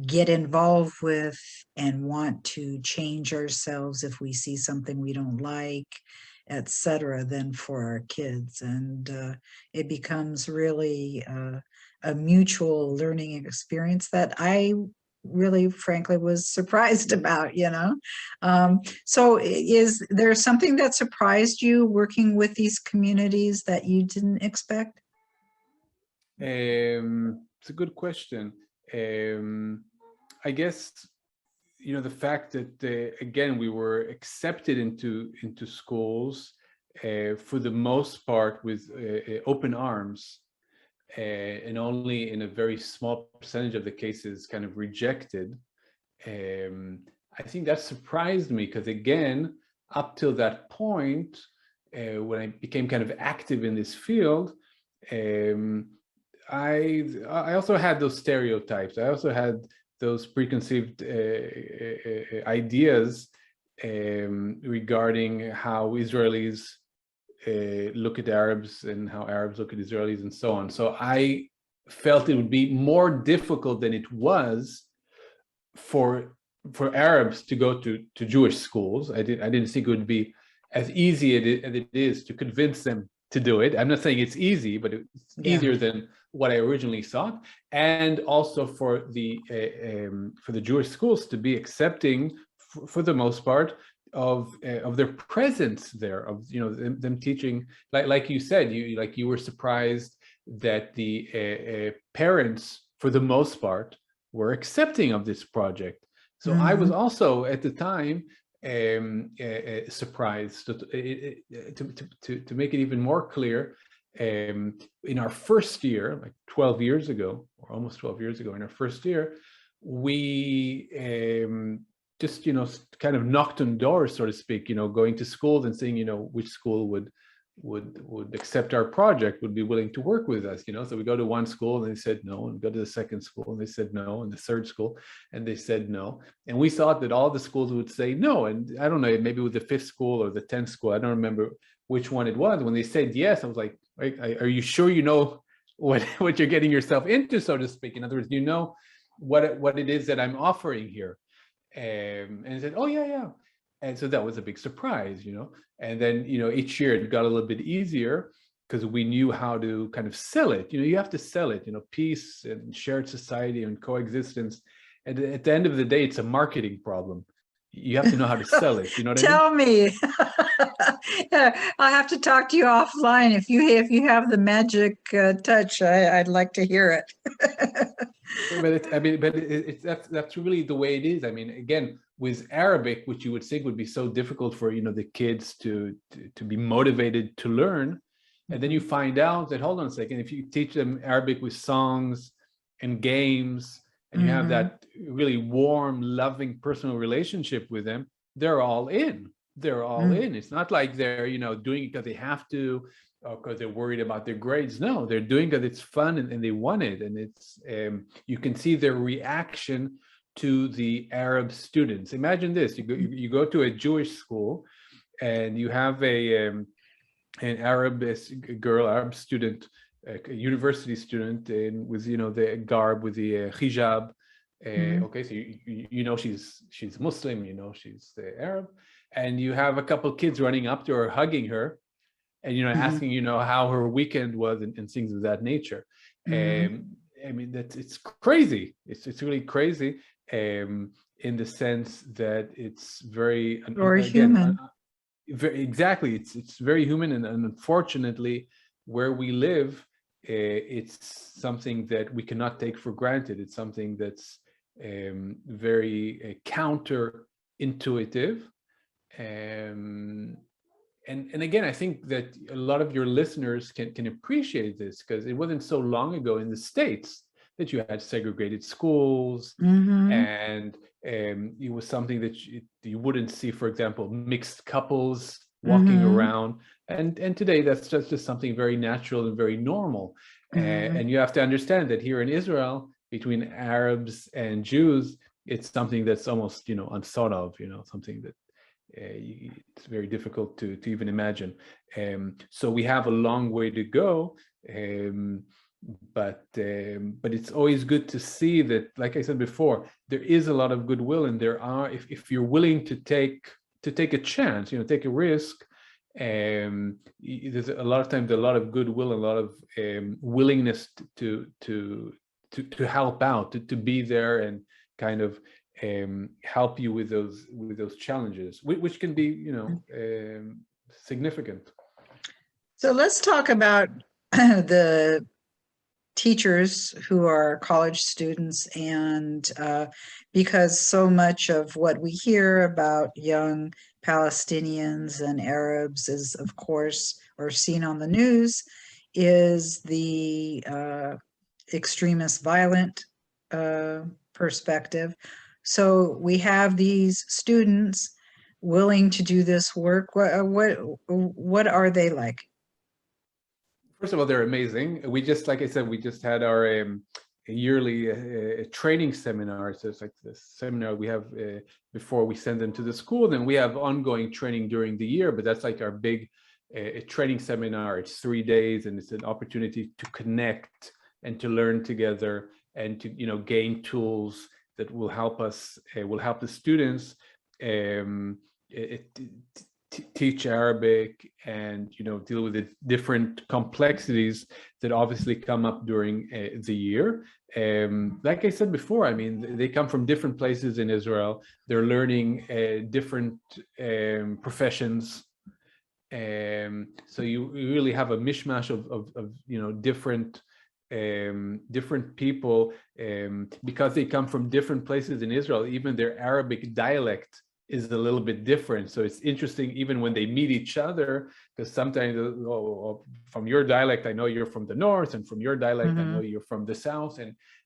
get involved with and want to change ourselves if we see something we don't like. etc., than for our kids. And it becomes really a mutual learning experience that I really, frankly, was surprised about, So is there something that surprised you working with these communities that you didn't expect? It's a good question. I guess, the fact that, again, we were accepted into schools for the most part with open arms, and only in a very small percentage of the cases kind of rejected. I think that surprised me because, again, up till that point, when I became kind of active in this field, I also had those stereotypes. I also had those preconceived ideas regarding how Israelis look at Arabs and how Arabs look at Israelis and so on. So I felt it would be more difficult than it was for Arabs to go to Jewish schools. I didn't think it would be as easy as it is to convince them to do it. I'm not saying it's easy, but it's easier than what I originally thought. And also for the Jewish schools to be accepting, for the most part, of their presence there, of them teaching, like you said, you were surprised that the parents, for the most part, were accepting of this project. So I was also at the time surprised. To make it even more clear, in our first year, like 12 years ago, or almost 12 years ago, in our first year, we just kind of knocked on doors, so to speak, going to schools and seeing which school would accept our project, would be willing to work with us. So we go to one school and they said no, and we go to the second school and they said no, and the third school and they said no, and we thought that all the schools would say no. And I don't know, maybe with the fifth school or the 10th school, I don't remember which one it was, when they said yes, I was like, are you sure you know what you're getting yourself into, so to speak? In other words, what it is that I'm offering here? And he said, oh yeah. And so that was a big surprise, and then each year it got a little bit easier because we knew how to kind of sell it. You have to sell it, peace and shared society and coexistence, and at the end of the day, it's a marketing problem. You have to know how to sell it. You know what Tell I mean? me. I'll have to talk to you offline if you have the magic touch. I'd like to hear it. That's really the way it is. I mean, again, with Arabic, which you would think would be so difficult for the kids to be motivated to learn, and then you find out that, hold on a second, if you teach them Arabic with songs and games, and you have that really warm, loving, personal relationship with them, they're all in. They're all in. It's not like they're doing it because they have to, or because they're worried about their grades. No, they're doing it because it's fun and they want it. And it's you can see their reaction to the Arab students. Imagine this: you go to a Jewish school, and you have an Arab girl, Arab student, a university student, and with the garb, with the hijab. Okay, so she's Muslim, she's Arab, and you have a couple kids running up to her, hugging her, and asking how her weekend was and things of that nature. I mean, it's crazy. It's really crazy, in the sense that it's very, human. Exactly, it's very human, and unfortunately, where we live, it's something that we cannot take for granted. It's something that's very counterintuitive, and again, I think that a lot of your listeners can appreciate this, because it wasn't so long ago in the States that you had segregated schools, and it was something that you wouldn't see, for example, mixed couples walking around, and today that's just something very natural and very normal. And you have to understand that here in Israel, between Arabs and Jews, it's something that's almost unthought of, something that it's very difficult to even imagine. So we have a long way to go, but it's always good to see that, like I said before, there is a lot of goodwill, and there are, if you're willing to take a chance, take a risk, There's a lot of times a lot of goodwill, a lot of willingness to help out, to be there and kind of help you with those challenges, which can be, you know, significant. So let's talk about the teachers who are college students, and because so much of what we hear about young Palestinians and Arabs is, of course, or seen on the news, is the extremist violent perspective. So we have these students willing to do this work. What are they like? First of all, they're amazing. We just, like I said, we just had our yearly training seminar. So it's like this seminar we have before we send them to the school. Then we have ongoing training during the year, but that's like our big training seminar. It's 3 days, and it's an opportunity to connect and to learn together and to, you know, gain tools that will help us, will help the students teach Arabic and, you know, deal with the different complexities that obviously come up during the year. Like I said before, I mean, they come from different places in Israel. They're learning different professions. So you really have a mishmash of you know, different people, because they come from different places in Israel. Even their Arabic dialect is a little bit different. So it's interesting even when they meet each other, because sometimes from your dialect I know you're from the north, and from your dialect I know you're from the south,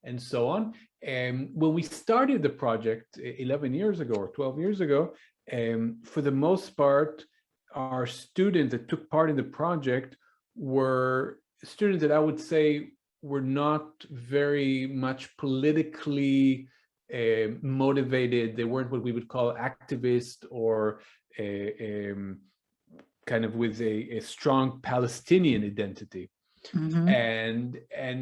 and so on. And when we started the project 11 years ago or 12 years ago, for the most part, our students that took part in the project were students that I would say were not very much politically motivated. They weren't what we would call activist, or kind of with a strong Palestinian identity. And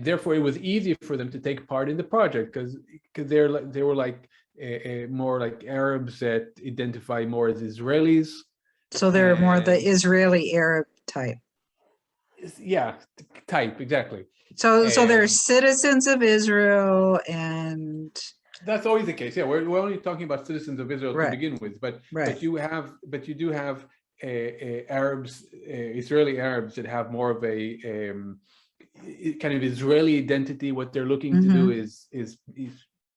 therefore it was easy for them to take part in the project, because they were like more like Arabs that identify more as Israelis. So they're more the Israeli Arab type. Yeah, type, exactly. So they're citizens of Israel, and that's always the case. Yeah, we're only talking about citizens of Israel to begin with, but you do have Arabs, Israeli Arabs that have more of a kind of Israeli identity. What they're looking to do is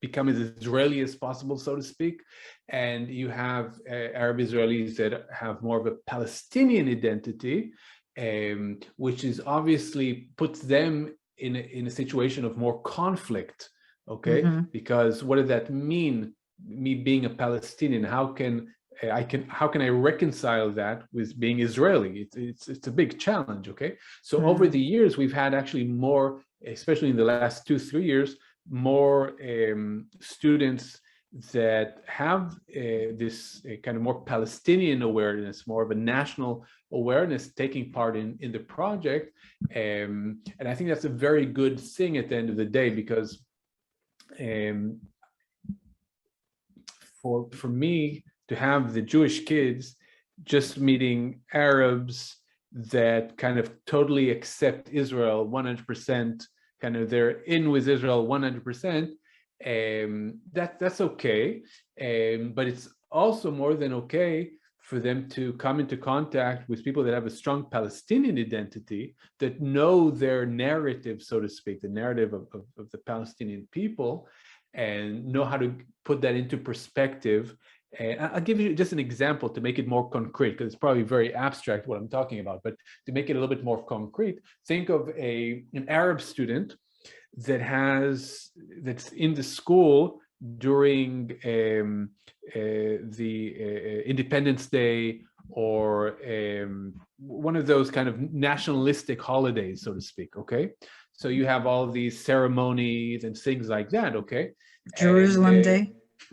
become as Israeli as possible, so to speak. And you have Arab Israelis that have more of a Palestinian identity, which is obviously puts them in a situation of more conflict. Okay, because what does that mean? Me being a Palestinian, how can I reconcile that with being Israeli? It's a big challenge. Okay, so over the years we've had actually more, especially in the last 2-3 years, more students that have this kind of more Palestinian awareness, more of a national awareness, taking part in the project, and I think that's a very good thing at the end of the day, because for me to have the Jewish kids just meeting Arabs that kind of totally accept Israel 100%, kind of they're in with Israel 100%, that's okay, but it's also more than okay for them to come into contact with people that have a strong Palestinian identity, that know their narrative, so to speak, the narrative of the Palestinian people, and know how to put that into perspective. And I'll give you just an example to make it more concrete, because it's probably very abstract what I'm talking about, but to make it a little bit more concrete, think of an Arab student that's in the school during the Independence Day, or one of those kind of nationalistic holidays, so to speak. Okay, so you have all these ceremonies and things like that. Okay, Jerusalem Day.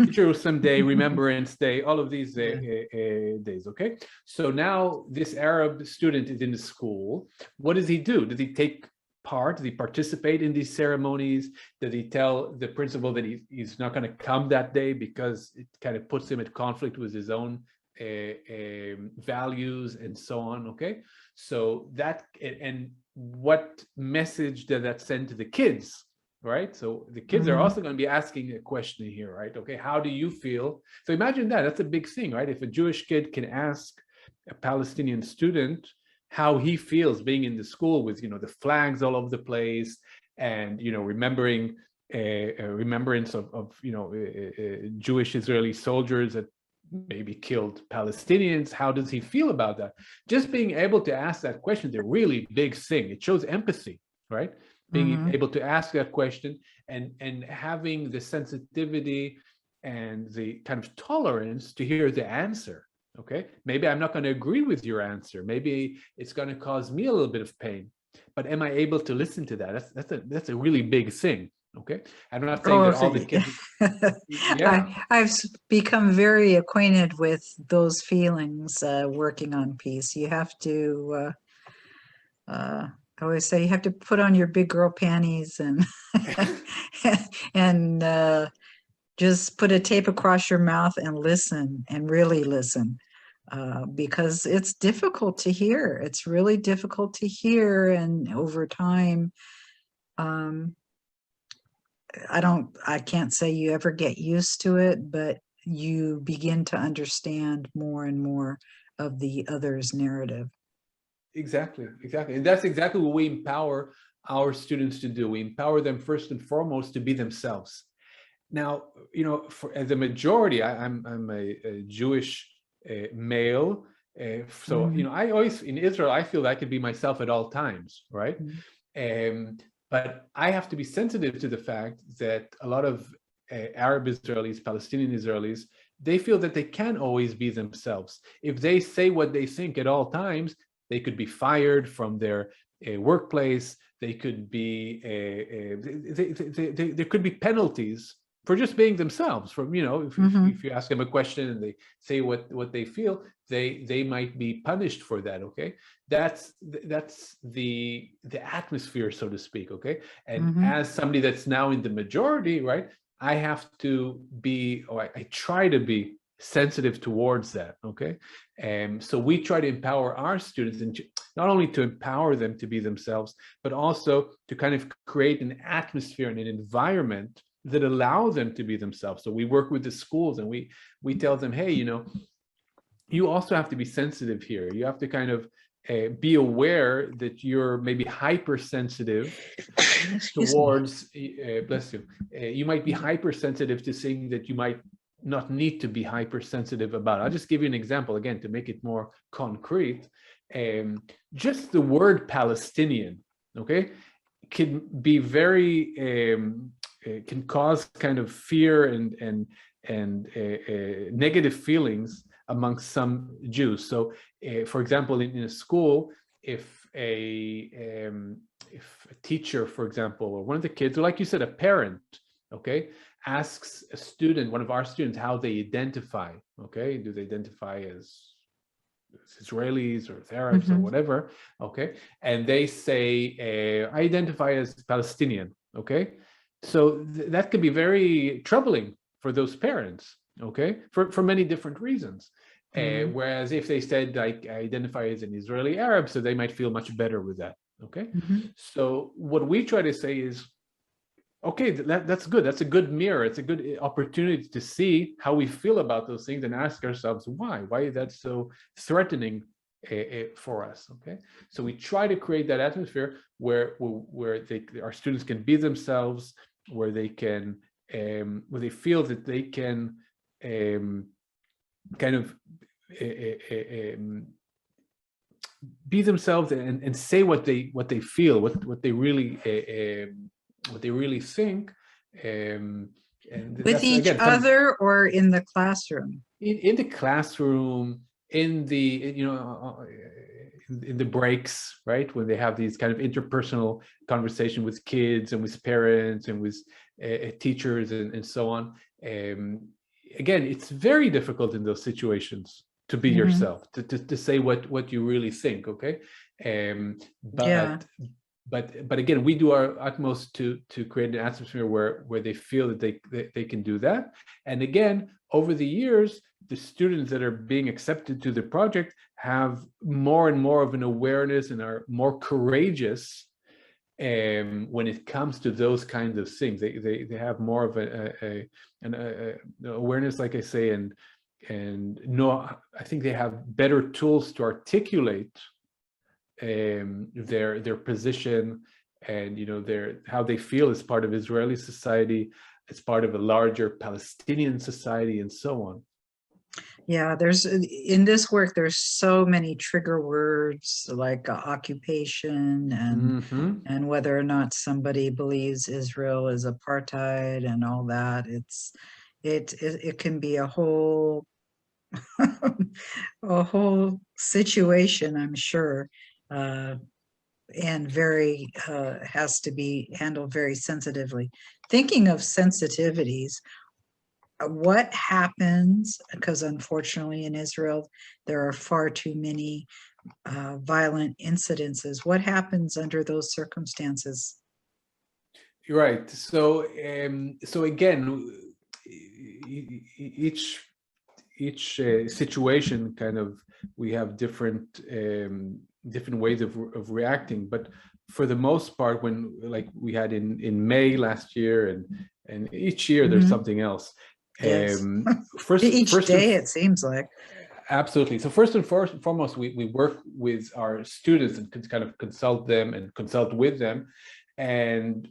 Jerusalem Day, Remembrance Day, all of these days. Okay, so now this Arab student is in the school. What does he do? Does he take part? Does he participate in these ceremonies? Does he tell the principal that he's not going to come that day because it kind of puts him at conflict with his own values and so on. Okay, so that, and what message does that send to the kids, right? So the kids are also going to be asking a question here, right? Okay, how do you feel? So imagine that. That's a big thing, right? If a Jewish kid can ask a Palestinian student how he feels being in the school with, the flags all over the place, and remembering remembrance of Jewish Israeli soldiers that maybe killed Palestinians. How does he feel about that? Just being able to ask that question is a really big thing. It shows empathy, right? Being able to ask that question and having the sensitivity and the kind of tolerance to hear the answer. Okay, maybe I'm not going to agree with your answer. Maybe it's going to cause me a little bit of pain, but am I able to listen to that? That's a really big thing. Okay, I'm not saying that all the kids. Yeah, I've become very acquainted with those feelings working on peace. You have to, I always say, you have to put on your big girl panties and and just put a tape across your mouth and listen, and really listen, because it's difficult to hear. It's really difficult to hear, and over time, I can't say you ever get used to it, but you begin to understand more and more of the other's narrative. exactly. And that's exactly what we empower our students to do. We empower them first and foremost to be themselves. Now, as a majority, I'm a Jewish male. So, I always, in Israel, I feel that I could be myself at all times, right? But I have to be sensitive to the fact that a lot of Arab Israelis, Palestinian Israelis, they feel that they can't always be themselves. If they say what they think at all times, they could be fired from their workplace. They could be, there could be penalties for just being themselves. From if you ask them a question and they say what they feel, they might be punished for that. Okay, that's the atmosphere, so to speak. Okay, and as somebody that's now in the majority, right, I have to be, or I try to be sensitive towards that. Okay, and so we try to empower our students, and not only to empower them to be themselves, but also to kind of create an atmosphere and an environment that allow them to be themselves. So we work with the schools, and we tell them, hey, you also have to be sensitive here. You have to kind of be aware that you're maybe hypersensitive towards, bless you, you might be hypersensitive to things that you might not need to be hypersensitive about. I'll just give you an example, again, to make it more concrete. Just the word Palestinian, okay, can be very, can cause kind of fear and negative feelings amongst some Jews. So, for example, in a school, if a teacher, for example, or one of the kids, or like you said, a parent, okay, asks a student, one of our students, how they identify, okay, do they identify as Israelis or Arabs or whatever, okay, and they say, I identify as Palestinian, okay, so that could be very troubling for those parents, okay, for many different reasons. Whereas if they said, I identify as an Israeli Arab, so they might feel much better with that, okay. So what we try to say is, okay, that's good. That's a good mirror. It's a good opportunity to see how we feel about those things and ask ourselves why is that so threatening for us, okay? So we try to create that atmosphere where our students can be themselves, where they can, where they feel that they can kind of be themselves and say what they feel, what they really think, and with each other or in the classroom. In the classroom, in the in the breaks, right, when they have these kind of interpersonal conversation with kids and with parents and with teachers and so on. Again, it's very difficult in those situations to be yourself, to say what you really think, okay? But but again, we do our utmost to create an atmosphere where they feel that they can do that. And again, over the years, the students that are being accepted to the project have more and more of an awareness and are more courageous when it comes to those kinds of things. They have more of an awareness, like I say, and no, I think they have better tools to articulate their position, and how they feel as part of Israeli society, as part of a larger Palestinian society, and so on. Yeah, in this work, there's so many trigger words like occupation and whether or not somebody believes Israel is apartheid and all that. It can be a whole a whole situation, I'm sure, and very has to be handled very sensitively. Thinking of sensitivities, what happens, because unfortunately in Israel there are far too many violent incidences, what happens under those circumstances? You're right. So again, each situation, kind of, we have different ways of reacting, but for the most part, when, like we had in May last year, and each year there's something else. Yes. Each day, it seems like. Absolutely. So first and foremost, we work with our students and kind of consult them and consult with them, and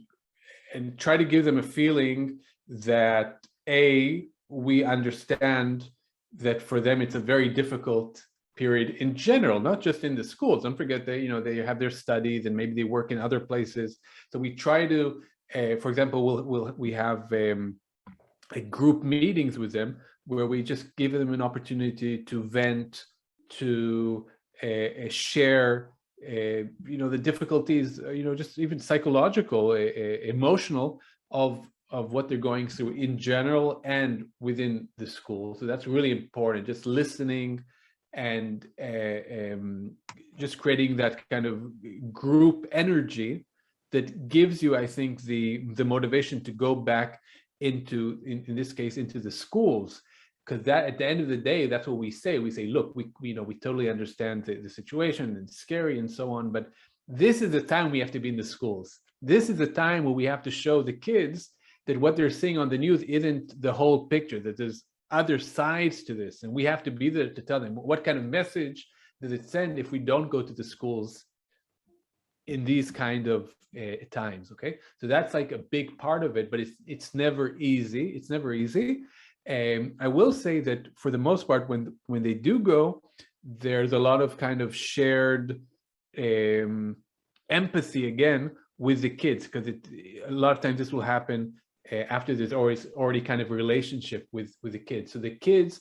try to give them a feeling that we understand that for them it's a very difficult period in general, not just in the schools. Don't forget they have their studies and maybe they work in other places. So we try to, for example, we have group meetings with them where we just give them an opportunity to vent, to share the difficulties, just even psychological, emotional, of what they're going through in general and within the school. So that's really important, just listening and just creating that kind of group energy that gives you, I think, the motivation to go back into, in this case, into the schools. Because that, at the end of the day, that's what we say. We say, look, we totally understand the situation, and it's scary and so on, but this is the time we have to be in the schools. This is the time where we have to show the kids that what they're seeing on the news isn't the whole picture, that there's other sides to this, and we have to be there to tell them what kind of message does it send if we don't go to the schools in these kind of times. Okay, so that's like a big part of it, but it's never easy. It's never easy. I will say that for the most part, when they do go, there's a lot of kind of shared empathy again with the kids, because a lot of times this will happen after there's already kind of a relationship with the kids. So the kids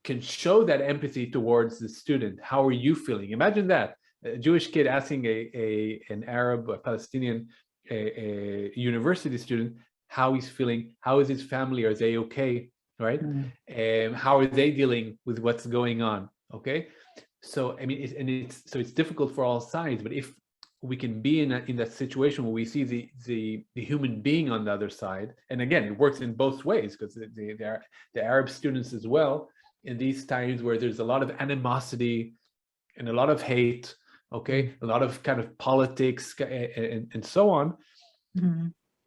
can show that empathy towards the student. How are you feeling? Imagine that, a Jewish kid asking an Arab, a Palestinian, a university student how he's feeling, how is his family, are they okay, right? How are they dealing with what's going on? Okay, so I mean, it's difficult for all sides, but if we can be in that situation where we see the human being on the other side, and again, it works in both ways, because the Arab students as well, in these times where there's a lot of animosity and a lot of hate, okay, a lot of kind of politics and so on.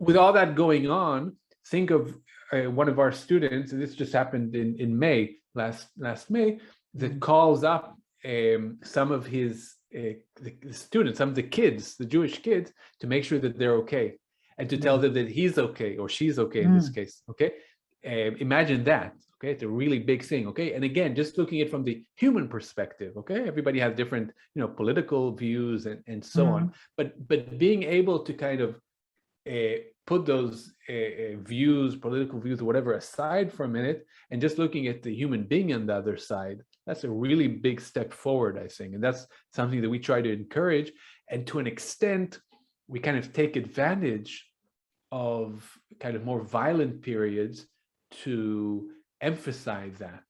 With all that going on, think of one of our students, and this just happened in May, last May, that calls up some of his the students, some of the kids, the Jewish kids, to make sure that they're okay, and to tell them that he's okay or she's okay in this case. Okay, imagine that. Okay, it's a really big thing. Okay, and again, just looking at it from the human perspective. Okay, everybody has different, political views and so on. But being able to kind of put those political views or whatever aside for a minute, and just looking at the human being on the other side, that's a really big step forward, I think. And that's something that we try to encourage. And to an extent, we kind of take advantage of kind of more violent periods to emphasize that.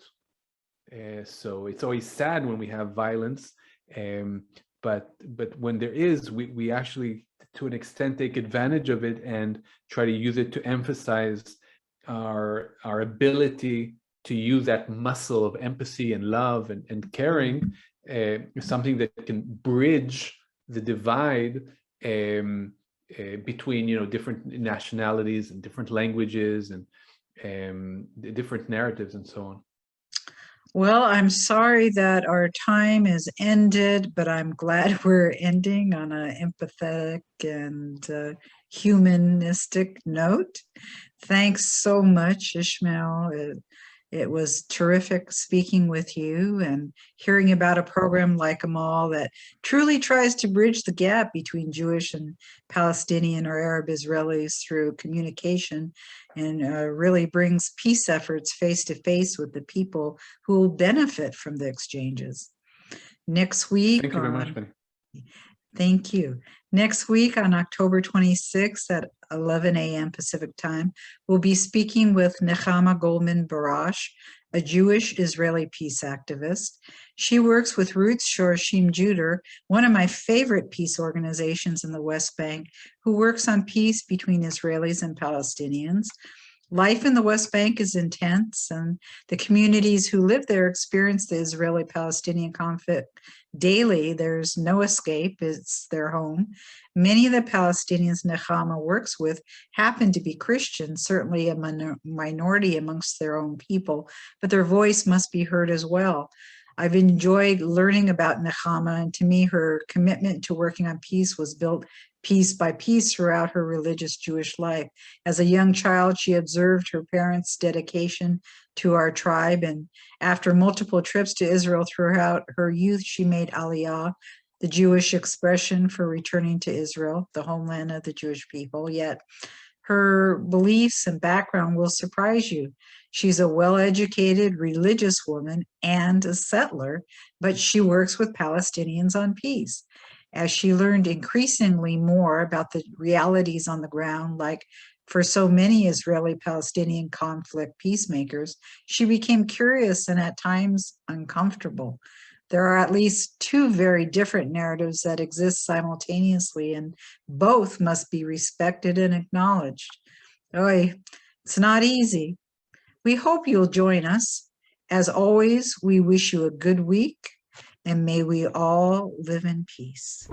So it's always sad when we have violence, but when there is, we actually to an extent, take advantage of it and try to use it to emphasize our ability to use that muscle of empathy and love and caring, something that can bridge the divide between, you know, different nationalities and different languages and different narratives and so on. Well, I'm sorry that our time is ended, but I'm glad we're ending on an empathetic and humanistic note. Thanks so much, Ishmael. It was terrific speaking with you and hearing about a program like A.M.A.L that truly tries to bridge the gap between Jewish and Palestinian or Arab Israelis through communication and really brings peace efforts face to face with the people who will benefit from the exchanges. Next week, thank you very much, Penny. Thank you. Next week on October 26th at 11 a.m. Pacific time, we'll be speaking with Nechama Goldman Barash, a Jewish Israeli peace activist. She works with Roots Shorashim Judah, one of my favorite peace organizations in the West Bank, who works on peace between Israelis and Palestinians. Life in the West Bank is intense, and the communities who live there experience the Israeli-Palestinian conflict daily. There's no escape. It's their home. Many of the Palestinians Nechama works with happen to be Christians, certainly a minority amongst their own people, but their voice must be heard as well. I've enjoyed learning about Nechama, and to me, her commitment to working on peace was built piece by piece throughout her religious Jewish life. As a young child, she observed her parents' dedication to our tribe, and after multiple trips to Israel throughout her youth, she made Aliyah, the Jewish expression for returning to Israel, the homeland of the Jewish people. Yet her beliefs and background will surprise you. She's a well-educated religious woman and a settler, but she works with Palestinians on peace. As she learned increasingly more about the realities on the ground, like for so many Israeli-Palestinian conflict peacemakers, she became curious and at times uncomfortable. There are at least two very different narratives that exist simultaneously, and both must be respected and acknowledged. Oy, it's not easy. We hope you'll join us. As always, we wish you a good week, and may we all live in peace.